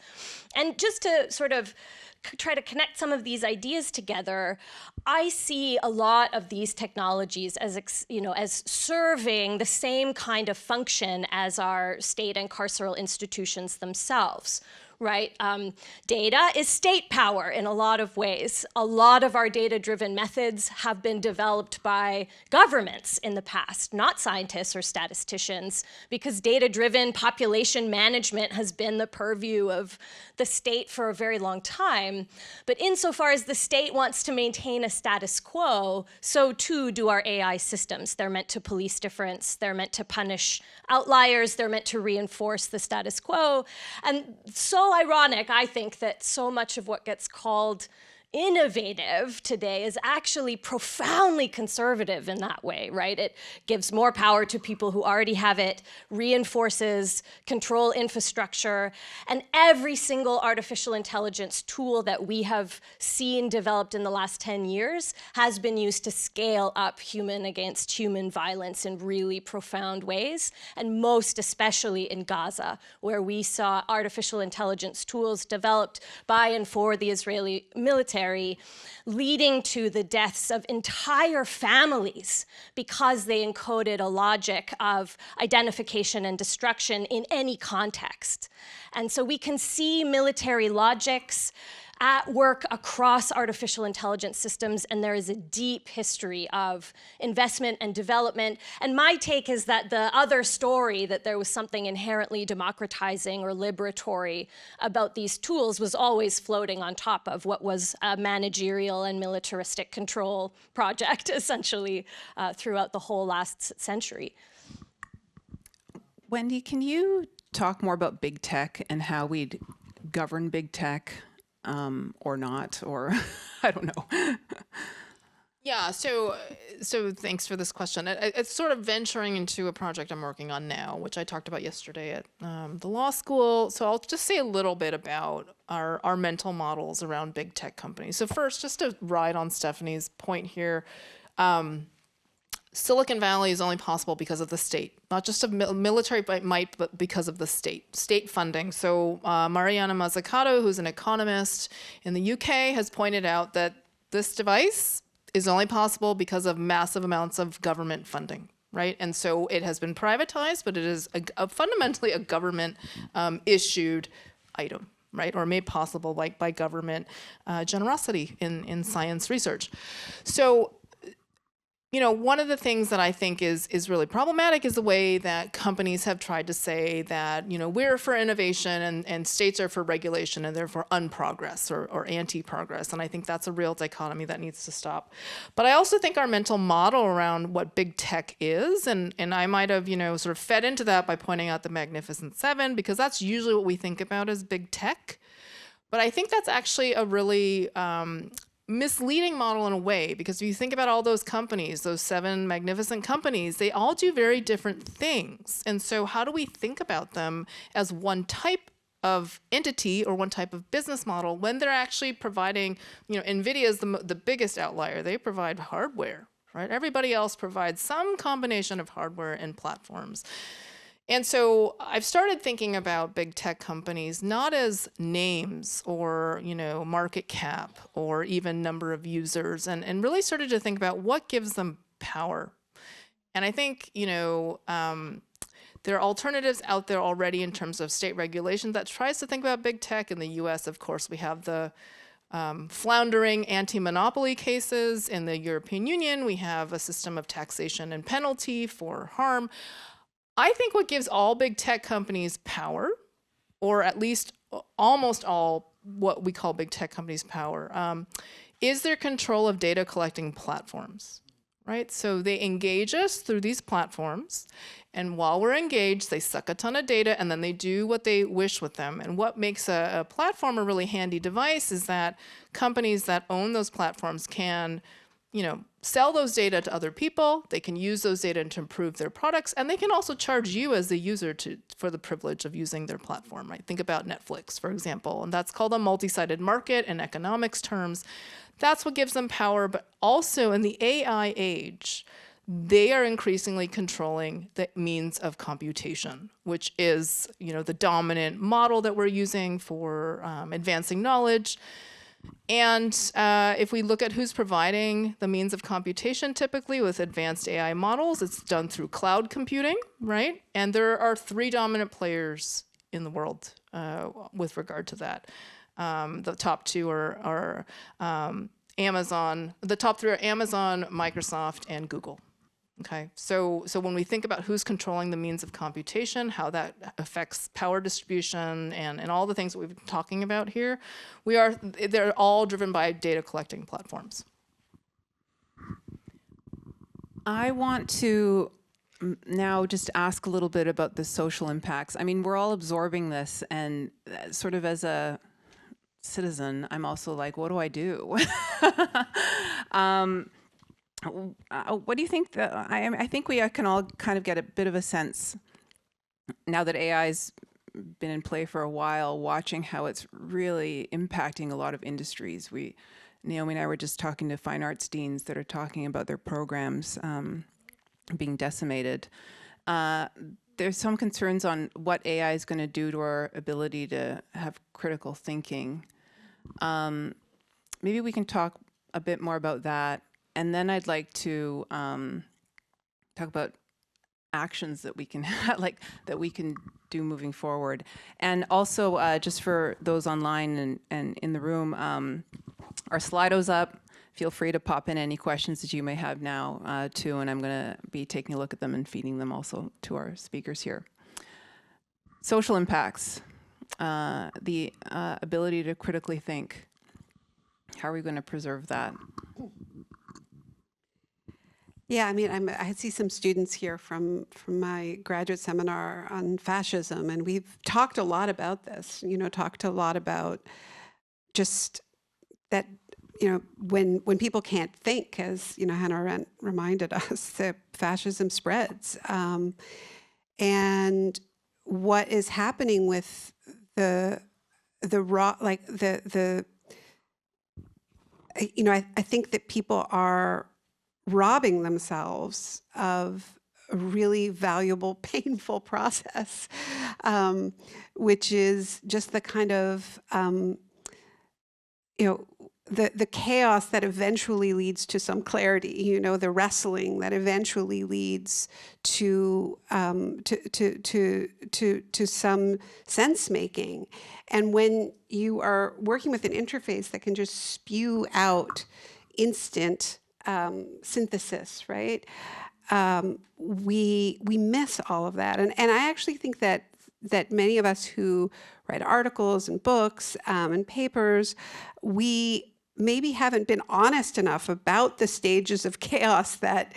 And just to sort of try to connect some of these ideas together, I see a lot of these technologies as, as serving the same kind of function as our state and carceral institutions themselves. Right? Data is state power in a lot of ways. A lot of our data-driven methods have been developed by governments in the past, not scientists or statisticians, because data-driven population management has been the purview of the state for a very long time. But insofar as the state wants to maintain a status quo, so too do our AI systems. They're meant to police difference. They're meant to punish outliers. They're meant to reinforce the status quo. And so ironic, I think, that so much of what gets called innovative today is actually profoundly conservative in that way, right? It gives more power to people who already have it, reinforces control infrastructure, and every single artificial intelligence tool that we have seen developed in the last 10 years has been used to scale up human against human violence in really profound ways, and most especially in Gaza, where we saw artificial intelligence tools developed by and for the Israeli military leading to the deaths of entire families because they encoded a logic of identification and destruction in any context. And so we can see military logics at work across artificial intelligence systems, and there is a deep history of investment and development. And my take is that the other story, that there was something inherently democratizing or liberatory about these tools, was always floating on top of what was a managerial and militaristic control project, essentially, throughout the whole last century. Wendy, can you talk more about big tech and how we'd govern big tech? Or not, or I don't know. Yeah, so thanks for this question. It's sort of venturing into a project I'm working on now, which I talked about yesterday at the law school. So I'll just say a little bit about our mental models around big tech companies. So first, just to ride on Stephanie's point here, Silicon Valley is only possible because of the state, not just of military might, but because of the state funding. So Mariana Mazzucato, who's an economist in the UK, has pointed out that this device is only possible because of massive amounts of government funding, right? And so it has been privatized, but it is fundamentally a government issued item, right? Or made possible by government generosity in science research. So, you know, one of the things that I think is really problematic is the way that companies have tried to say that, you know, we're for innovation and states are for regulation and therefore unprogress or anti-progress. And I think that's a real dichotomy that needs to stop. But I also think our mental model around what big tech is, and I might have, you know, sort of fed into that by pointing out the Magnificent Seven, because that's usually what we think about as big tech. But I think that's actually a really misleading model in a way, because if you think about all those companies, those 7 magnificent companies, they all do very different things. And so how do we think about them as one type of entity or one type of business model when they're actually providing, you know, NVIDIA is the biggest outlier. They provide hardware, right? Everybody else provides some combination of hardware and platforms. And so I've started thinking about big tech companies not as names or, you know, market cap or even number of users, and really started to think about what gives them power. And I think, you know, there are alternatives out there already in terms of state regulation that tries to think about big tech. In the US, of course, we have the floundering anti-monopoly cases. In the European Union, we have a system of taxation and penalty for harm. I think what gives all big tech companies power, or at least almost all what we call big tech companies power, is their control of data collecting platforms, right? So they engage us through these platforms, and while we're engaged, they suck a ton of data, and then they do what they wish with them. And what makes a platform a really handy device is that companies that own those platforms can, you know, sell those data to other people. They can use those data to improve their products, and they can also charge you as the user for the privilege of using their platform, right? Think about Netflix, for example, and that's called a multi-sided market in economics terms. That's what gives them power, but also in the AI age, they are increasingly controlling the means of computation, which is, you know, the dominant model that we're using for advancing knowledge. And if we look at who's providing the means of computation, typically with advanced AI models, it's done through cloud computing, right? And there are 3 dominant players in the world with regard to that. The top 2 are Amazon. The top 3 are Amazon, Microsoft, and Google. Okay, so when we think about who's controlling the means of computation, how that affects power distribution, and all the things that we've been talking about here, they're all driven by data collecting platforms. I want to now just ask a little bit about the social impacts. I mean, we're all absorbing this, and sort of as a citizen, I'm also like, what do I do? What do you think? I think we can all kind of get a bit of a sense now that AI's been in play for a while, watching how it's really impacting a lot of industries. Naomi and I were just talking to fine arts deans that are talking about their programs being decimated. There's some concerns on what AI is going to do to our ability to have critical thinking. Maybe we can talk a bit more about that. And then I'd like to talk about actions that we can that we can do moving forward. And also, just for those online and in the room, our Slido's up. Feel free to pop in any questions that you may have now, too, and I'm going to be taking a look at them and feeding them also to our speakers here. Social impacts, the ability to critically think. How are we going to preserve that? Yeah, I mean, I see some students here from my graduate seminar on fascism, and we've talked a lot about this, talked a lot about just that, when people can't think, as, Hannah Arendt reminded us, that fascism spreads. And what is happening with I think that people are robbing themselves of a really valuable, painful process, which is just the kind of, the chaos that eventually leads to some clarity, the wrestling that eventually leads to some sense making. And when you are working with an interface that can just spew out instant synthesis, right? We miss all of that, and I actually think that many of us who write articles and books and papers, we maybe haven't been honest enough about the stages of chaos that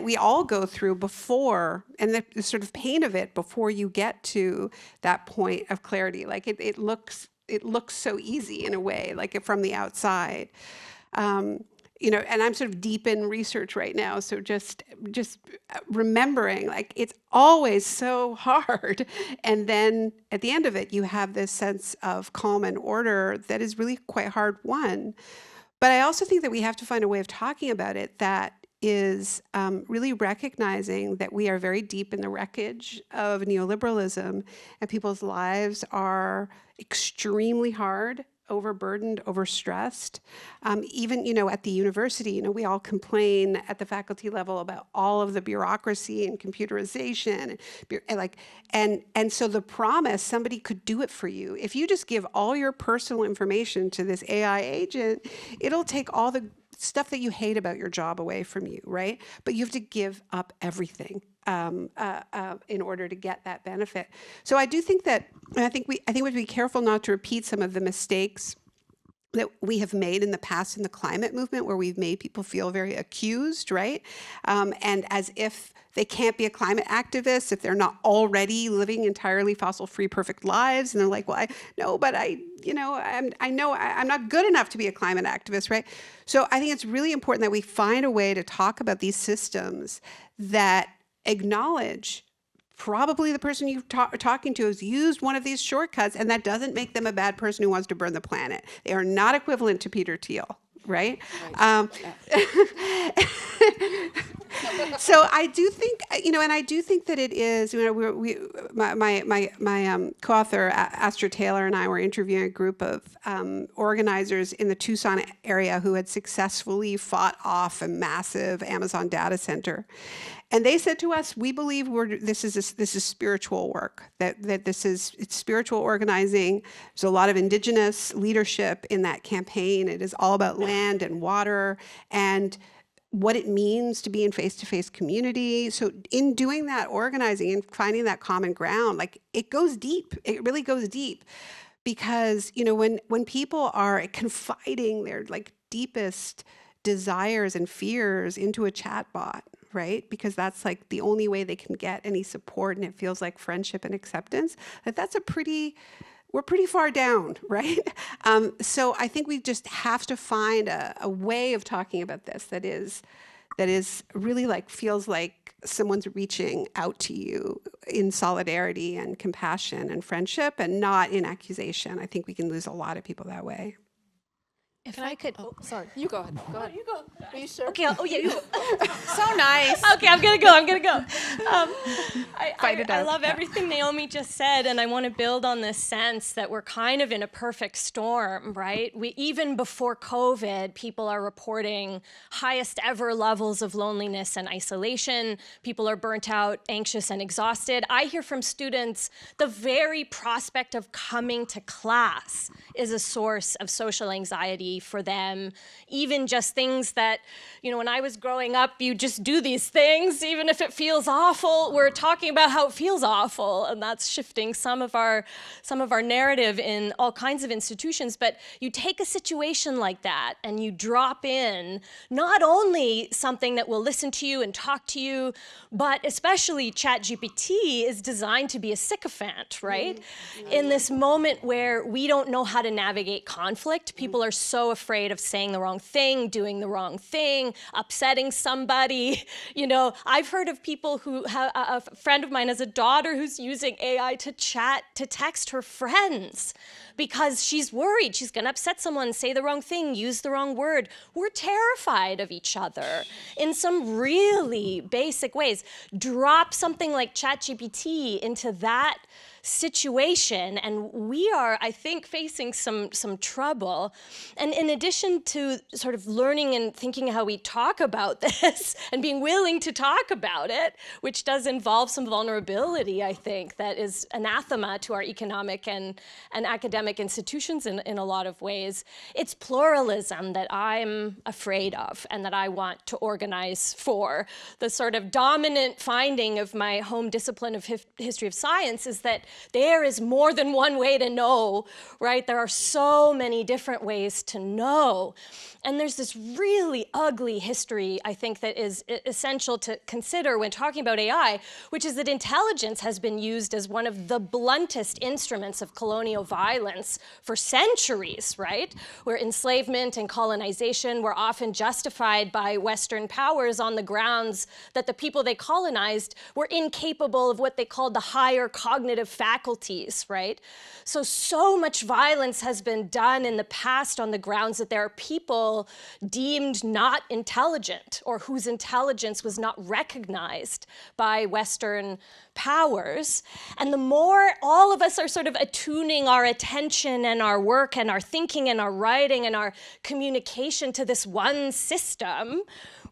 we all go through before, and the sort of pain of it before you get to that point of clarity. Like it looks so easy in a way, like from the outside. And I'm sort of deep in research right now, so just remembering, like, it's always so hard. And then at the end of it, you have this sense of calm and order that is really quite hard won. But I also think that we have to find a way of talking about it that is really recognizing that we are very deep in the wreckage of neoliberalism, and people's lives are extremely hard, overburdened, overstressed. Even, at the university, we all complain at the faculty level about all of the bureaucracy and computerization, and so the promise somebody could do it for you. If you just give all your personal information to this AI agent, it'll take all the stuff that you hate about your job away from you, right? But you have to give up everything in order to get that benefit. So I do think that, and I think we have to be careful not to repeat some of the mistakes that we have made in the past in the climate movement, where we've made people feel very accused, right? And as if they can't be a climate activist if they're not already living entirely fossil-free, perfect lives. And they're like, well, I'm not good enough to be a climate activist, right? So I think it's really important that we find a way to talk about these systems that acknowledge probably the person you're talking to has used one of these shortcuts, and that doesn't make them a bad person who wants to burn the planet. They are not equivalent to Peter Thiel, right? So I do think, and I do think that it is, my co-author, Astra Taylor, and I were interviewing a group of organizers in the Tucson area who had successfully fought off a massive Amazon data center. And they said to us, we believe this is spiritual work, that it's spiritual organizing. There's a lot of indigenous leadership in that campaign. It is all about land and water and what it means to be in face-to-face community. So in doing that organizing and finding that common ground, like, it goes deep. It really goes deep. Because, when people are confiding their deepest desires and fears into a chatbot, right? Because that's the only way they can get any support, and it feels like friendship and acceptance. We're pretty far down, right? So I think we just have to find a way of talking about this that is really like feels like someone's reaching out to you in solidarity and compassion and friendship, and not in accusation. I think we can lose a lot of people that way. If I could. Oh, sorry. You go ahead. Go ahead. You go. Are you sure? Okay. Oh, yeah. You go. So nice. Okay, I'm gonna go. Fight it I out. love everything Naomi just said, and I want to build on this sense that we're kind of in a perfect storm, right? Even before COVID, people are reporting highest ever levels of loneliness and isolation. People are burnt out, anxious, and exhausted. I hear from students the very prospect of coming to class is a source of social anxiety for them. Even just things that, when I was growing up, you just do these things, even if it feels awful. We're talking about how it feels awful, and that's shifting some of our narrative in all kinds of institutions. But you take a situation like that and you drop in not only something that will listen to you and talk to you, but especially ChatGPT is designed to be a sycophant, right? In this moment where we don't know how to navigate conflict, people are so afraid of saying the wrong thing, doing the wrong thing, upsetting somebody. I've heard of people who have, a friend of mine has a daughter who's using AI to text her friends because she's worried she's gonna upset someone, say the wrong thing, use the wrong word. We're terrified of each other in some really basic ways. Drop something like ChatGPT into that situation, and we are, I think, facing some trouble. And in addition to sort of learning and thinking how we talk about this and being willing to talk about it, which does involve some vulnerability, I think, that is anathema to our economic and academic institutions in a lot of ways, it's pluralism that I'm afraid of and that I want to organize for. The sort of dominant finding of my home discipline of history of science is that there is more than one way to know, right? There are so many different ways to know. And there's this really ugly history, I think, that is essential to consider when talking about AI, which is that intelligence has been used as one of the bluntest instruments of colonial violence for centuries, right? Where enslavement and colonization were often justified by Western powers on the grounds that the people they colonized were incapable of what they called the higher cognitive faculties, right? So much violence has been done in the past on the grounds that there are people deemed not intelligent or whose intelligence was not recognized by Western powers. And the more all of us are sort of attuning our attention and our work and our thinking and our writing and our communication to this one system,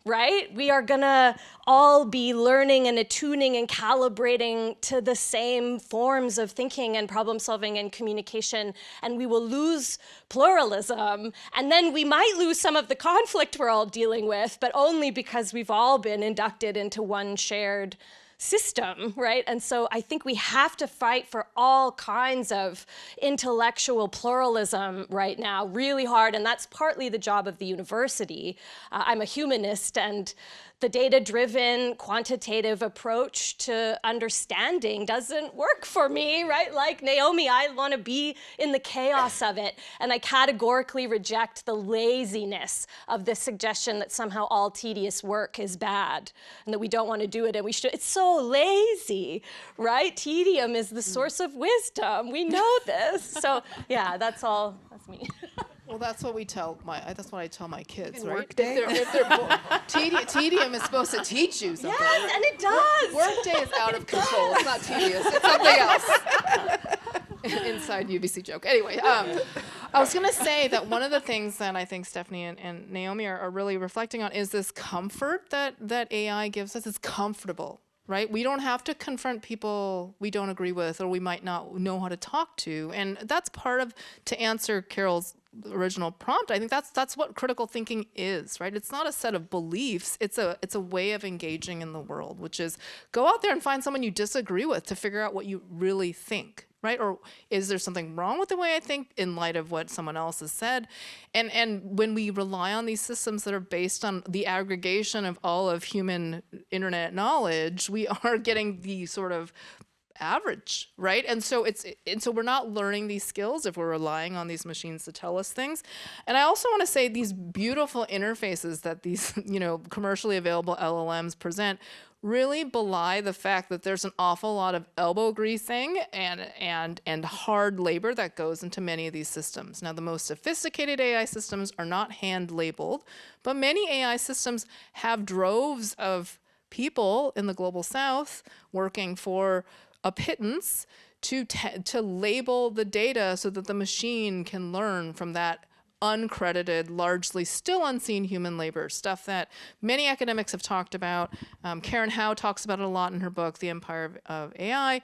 right? We are gonna all be learning and attuning and calibrating to the same forms of thinking and problem solving and communication, and we will lose pluralism, and then we might lose some of the conflict we're all dealing with, but only because we've all been inducted into one shared system, right? And so I think we have to fight for all kinds of intellectual pluralism right now, really hard, and that's partly the job of the university. I'm a humanist, and the data-driven, quantitative approach to understanding doesn't work for me, right? Like Naomi, I want to be in the chaos of it, and I categorically reject the laziness of this suggestion that somehow all tedious work is bad, and that we don't want to do it, and we should. It's so lazy, right? Tedium is the source of wisdom. We know this. So yeah, that's all. That's me. Well, that's what that's what I tell my kids, right? Workday? If they're tedium is supposed to teach you something. Yes, and it does. Workday is out of control. It's not tedious. It's something else. Inside UBC joke. Anyway, I was going to say that one of the things that I think Stephanie and Naomi are really reflecting on is this comfort that AI gives us. It's comfortable, right? We don't have to confront people we don't agree with or we might not know how to talk to. And that's part of, to answer Carol's original prompt, I think that's what critical thinking is, right? It's not a set of beliefs, it's a way of engaging in the world, which is go out there and find someone you disagree with to figure out what you really think, right? Or is there something wrong with the way I think in light of what someone else has said? And when we rely on these systems that are based on the aggregation of all of human internet knowledge, we are getting the sort of average, right? And so so we're not learning these skills if we're relying on these machines to tell us things. And I also want to say these beautiful interfaces that these, commercially available LLMs present really belie the fact that there's an awful lot of elbow greasing and hard labor that goes into many of these systems. Now, the most sophisticated AI systems are not hand labeled, but many AI systems have droves of people in the global south working for a pittance to label the data so that the machine can learn from that uncredited, largely still unseen human labor, stuff that many academics have talked about. Karen Howe talks about it a lot in her book, The Empire of AI.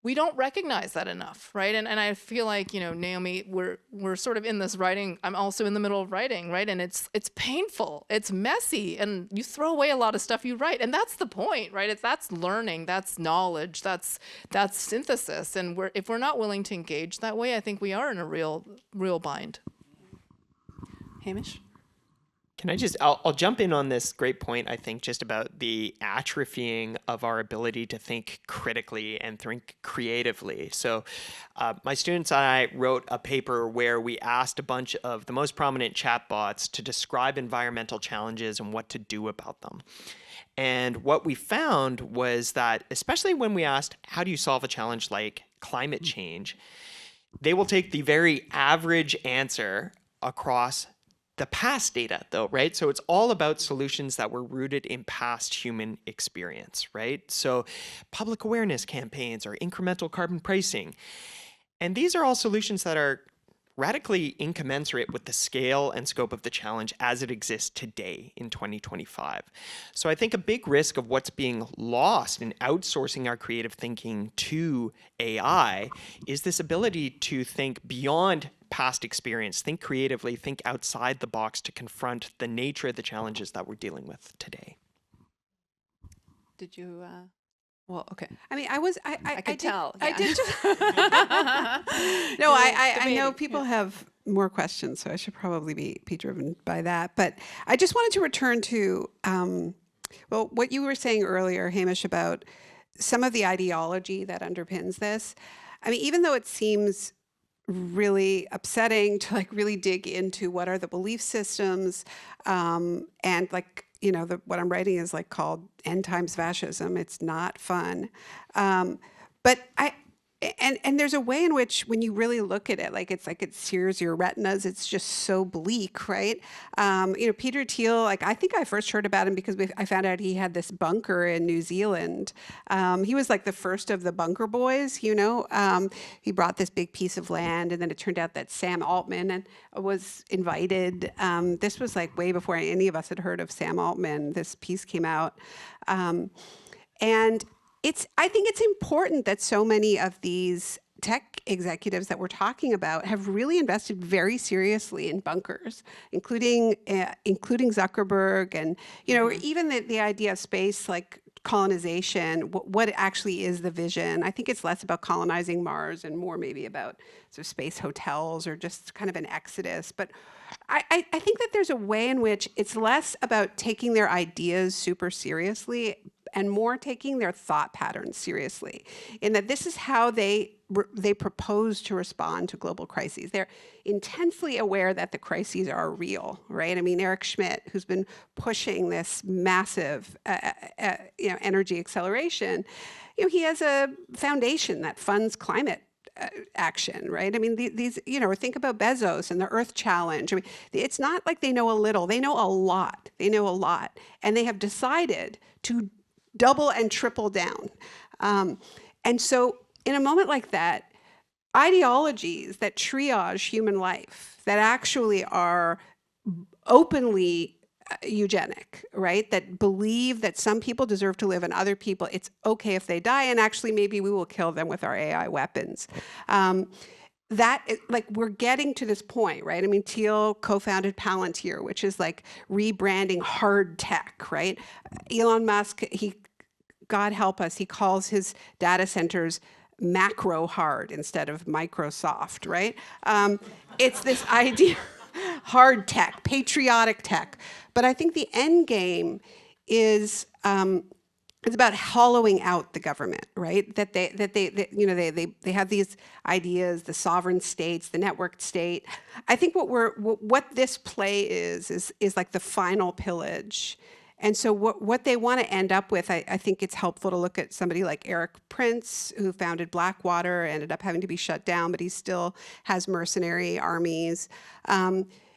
We don't recognize that enough, right? And I feel like, Naomi, we're sort of in this writing. I'm also in the middle of writing, right? And it's painful, it's messy, and you throw away a lot of stuff you write. And that's the point, right? That's learning, that's knowledge, that's synthesis. And if we're not willing to engage that way, I think we are in a real bind. Hamish? Can I I'll jump in on this great point, I think, just about the atrophying of our ability to think critically and think creatively. So my students and I wrote a paper where we asked a bunch of the most prominent chatbots to describe environmental challenges and what to do about them. And what we found was that, especially when we asked, how do you solve a challenge like climate change, they will take the very average answer across the past data, though, right? So it's all about solutions that were rooted in past human experience, right? So public awareness campaigns or incremental carbon pricing. And these are all solutions that are radically incommensurate with the scale and scope of the challenge as it exists today in 2025. So I think a big risk of what's being lost in outsourcing our creative thinking to AI is this ability to think beyond past experience, think creatively, think outside the box to confront the nature of the challenges that we're dealing with today. Did you? Well, okay. I mean, I could tell. I Yeah. did just. No, I know people have more questions, so I should probably be driven by that. But I just wanted to return to, what you were saying earlier, Hamish, about some of the ideology that underpins this. I mean, even though it seems really upsetting to really dig into what are the belief systems, and what I'm writing is called End Times Fascism. It's not fun. But And there's a way in which, when you really look at it, it sears your retinas. It's just so bleak, right? Peter Thiel, I think I first heard about him because I found out he had this bunker in New Zealand. He was the first of the bunker boys, He brought this big piece of land, and then it turned out that Sam Altman was invited. This was way before any of us had heard of Sam Altman. This piece came out. And I think it's important that so many of these tech executives that we're talking about have really invested very seriously in bunkers, including Zuckerberg, and even the idea of space, colonization. What actually is the vision? I think it's less about colonizing Mars and more maybe about sort of space hotels or just kind of an exodus. But I think that there's a way in which it's less about taking their ideas super seriously and more taking their thought patterns seriously, in that this is how they propose to respond to global crises. They're intensely aware that the crises are real, right? I mean, Eric Schmidt, who's been pushing this massive energy acceleration, he has a foundation that funds climate action, right? I mean, these, think about Bezos and the Earth Challenge. I mean, it's not like they know a little, they know a lot. They know a lot. And they have decided to double and triple down. And so in a moment like that, ideologies that triage human life, that actually are openly eugenic, right? That believe that some people deserve to live and other people, it's okay if they die, and actually maybe we will kill them with our AI weapons. We're getting to this point, right? I mean, Thiel co-founded Palantir, which is rebranding hard tech, right? Elon Musk, God help us, he calls his data centers macro hard instead of Microsoft, right? It's this idea, hard tech, patriotic tech. But I think the end game is it's about hollowing out the government, right? That they have these ideas, the sovereign states, the networked state. I think what this play is like the final pillage. And so what they want to end up with, I think it's helpful to look at somebody like Eric Prince, who founded Blackwater, ended up having to be shut down, but he still has mercenary armies.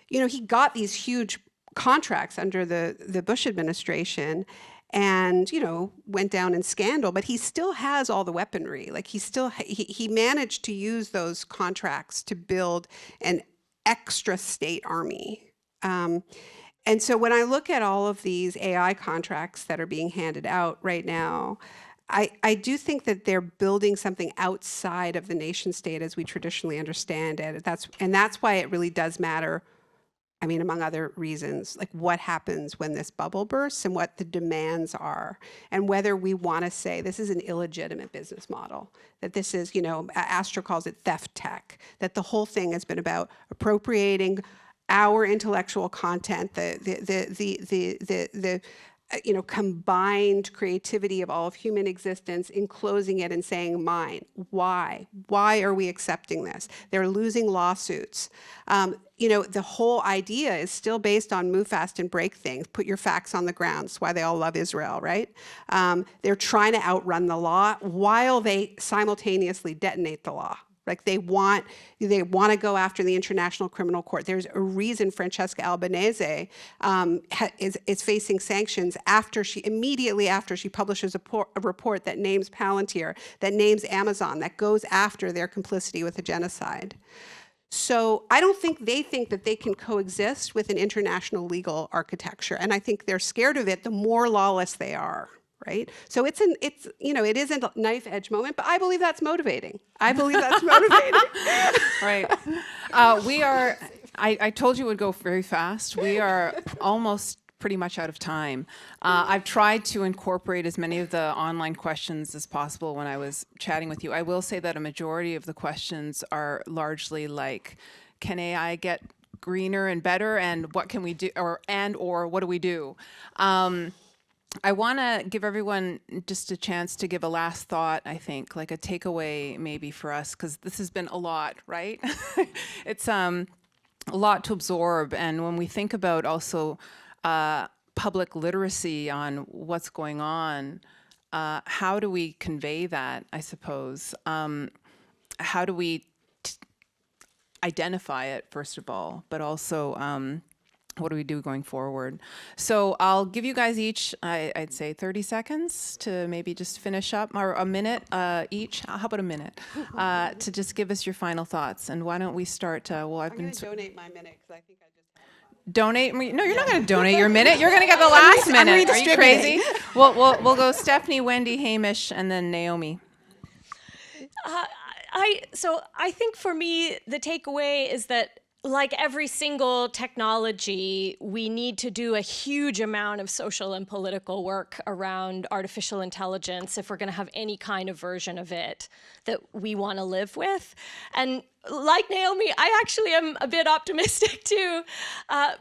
He got these huge contracts under the Bush administration, and went down in scandal, but he still has all the weaponry. Like he managed to use those contracts to build an extra state army. And so when I look at all of these AI contracts that are being handed out right now, I do think that they're building something outside of the nation state as we traditionally understand it. That's why it really does matter. I mean, among other reasons, like what happens when this bubble bursts and what the demands are, and whether we want to say this is an illegitimate business model, that this is, Astra calls it theft tech, that the whole thing has been about appropriating our intellectual content, the combined creativity of all of human existence, enclosing it and saying mine. Why? Why are we accepting this? They're losing lawsuits. The whole idea is still based on move fast and break things, put your facts on the ground. That's why they all love Israel, right? They're trying to outrun the law while they simultaneously detonate the law. Like they want to go after the International Criminal Court. There's a reason Francesca Albanese is facing sanctions immediately after she publishes a report that names Palantir, that names Amazon, that goes after their complicity with the genocide. So I don't think they think that they can coexist with an international legal architecture, and I think they're scared of it. The more lawless they are. Right? So it is a knife edge moment, but I believe that's motivating. Right. We are, I told you it would go very fast. We are almost pretty much out of time. I've tried to incorporate as many of the online questions as possible when I was chatting with you. I will say that a majority of the questions are largely like, can AI get greener and better, and what can we do, or what do we do? I want to give everyone just a chance to give a last thought, I think, like a takeaway maybe for us, because this has been a lot, right? It's a lot to absorb. And when we think about also public literacy on what's going on, how do we convey that, I suppose? How do we identify it, first of all, but also what do we do going forward? So I'll give you guys each, I'd say 30 seconds to maybe just finish up, or a minute each. How about a minute? To just give us your final thoughts. And why don't we start, I'm going to donate my minute, because I think I just... Donate? No, you're not going to donate your minute. You're going to get the last minute. Are you crazy? We'll go Stephanie, Wendy, Hamish, and then Naomi. So I think for me, the takeaway is that like every single technology, we need to do a huge amount of social and political work around artificial intelligence if we're going to have any kind of version of it that we want to live with. And like Naomi, I actually am a bit optimistic too,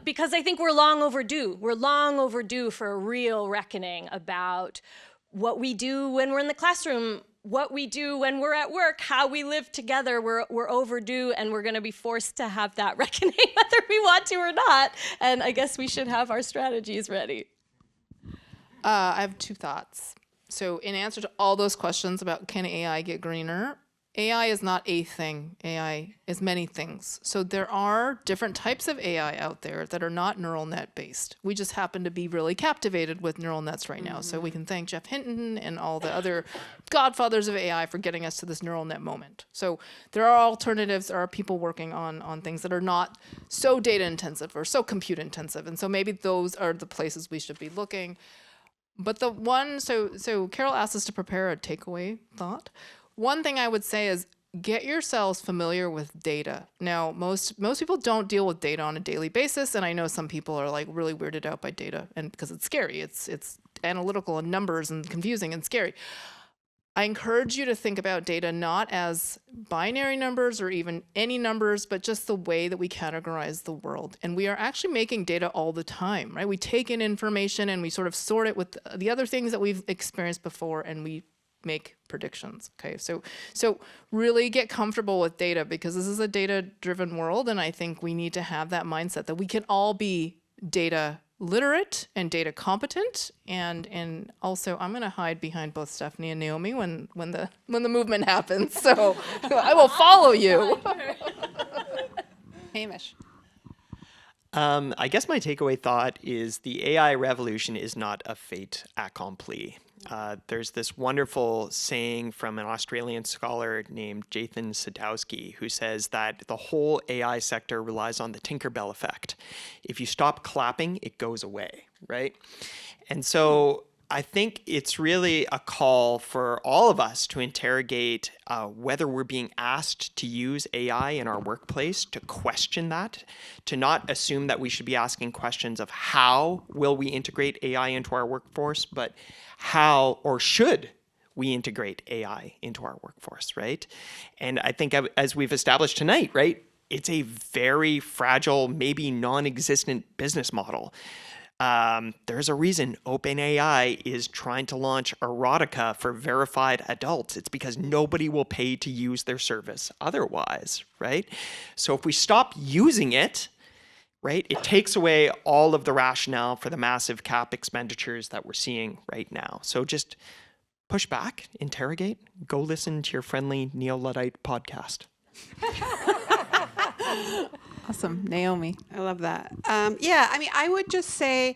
because I think we're long overdue. We're long overdue for a real reckoning about what we do when we're in the classroom, what we do when we're at work, how we live together. We're overdue, and we're going to be forced to have that reckoning whether we want to or not. And I guess we should have our strategies ready. I have two thoughts. So in answer to all those questions about can AI get greener, AI is not a thing. AI is many things. So there are different types of AI out there that are not neural net based. We just happen to be really captivated with neural nets right now. So we can thank Jeff Hinton and all the other godfathers of AI for getting us to this neural net moment. So there are alternatives. There are people working on things that are not so data intensive or so compute intensive. And so maybe those are the places we should be looking. But the one, so Carol asked us to prepare a takeaway thought. One thing I would say is get yourselves familiar with data. Now, most people don't deal with data on a daily basis, and I know some people are like really weirded out by data, and because it's scary, it's analytical and numbers and confusing and scary. I encourage you to think about data not as binary numbers or even any numbers, but just the way that we categorize the world. And we are actually making data all the time, right? We take in information and we sort of sort it with the other things that we've experienced before, and we make predictions. Okay, so really get comfortable with data, because this is a data-driven world, and I think we need to have that mindset that we can all be data literate and data competent, and also I'm going to hide behind both Stephanie and Naomi when the movement happens. So I will follow you. Hamish. I guess my takeaway thought is the AI revolution is not a fait accompli. There's this wonderful saying from an Australian scholar named Jathan Sadowski, who says that the whole AI sector relies on the Tinkerbell effect. If you stop clapping, it goes away, right? And so I think it's really a call for all of us to interrogate whether we're being asked to use AI in our workplace, to question that, to not assume that we should be asking questions of how will we integrate AI into our workforce, but how or should we integrate AI into our workforce, right? And I think as we've established tonight, right, it's a very fragile, maybe non-existent business model. There's a reason OpenAI is trying to launch erotica for verified adults. It's because nobody will pay to use their service otherwise, right? So if we stop using it, right, it takes away all of the rationale for the massive cap expenditures that we're seeing right now. So just push back, interrogate, go listen to your friendly Neo-Luddite podcast. Awesome. Naomi. I love that. Yeah, I mean, I would just say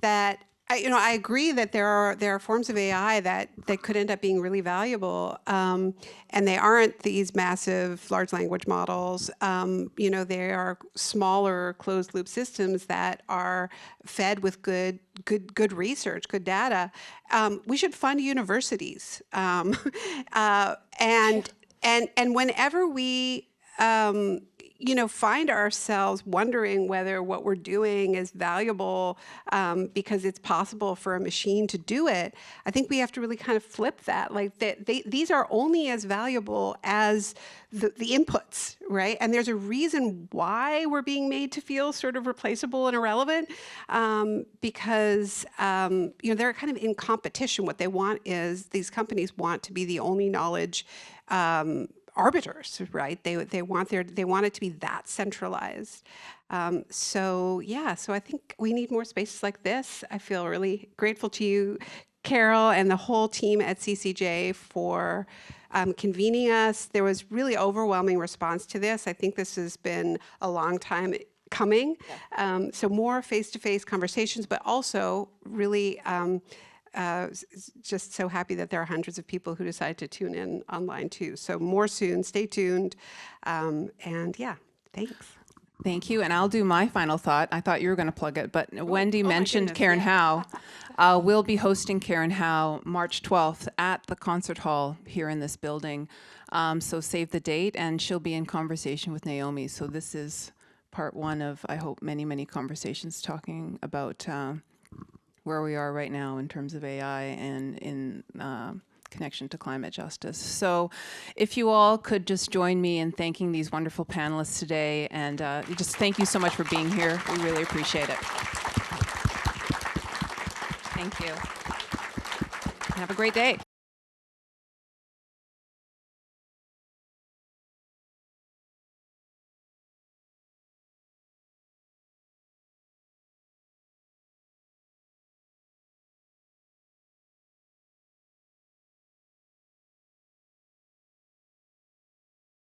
that I agree that there are forms of AI that could end up being really valuable, and they aren't these massive large language models. They are smaller closed loop systems that are fed with good research, good data. We should fund universities, and whenever we find ourselves wondering whether what we're doing is valuable because it's possible for a machine to do it, I think we have to really kind of flip that. Like these are only as valuable as the inputs, right? And there's a reason why we're being made to feel sort of replaceable and irrelevant, because they're kind of in competition. What they want is, these companies want to be the only knowledge arbiters, right? They want it to be that centralized. So I think we need more spaces like this. I feel really grateful to you, Carol, and the whole team at CCJ for convening us. There was really overwhelming response to this. I think this has been a long time coming. So more face-to-face conversations, but also really just so happy that there are hundreds of people who decided to tune in online too. So more soon, stay tuned. And yeah, thanks. Thank you. And I'll do my final thought. I thought you were going to plug it, but Wendy mentioned Karen Howe. We'll be hosting Karen Howe March 12th at the concert hall here in this building. So save the date, and she'll be in conversation with Naomi. So this is part one of, I hope, many, many conversations talking about where we are right now in terms of AI and in connection to climate justice. So if you all could just join me in thanking these wonderful panelists today, and just thank you so much for being here. We really appreciate it. Thank you. Have a great day.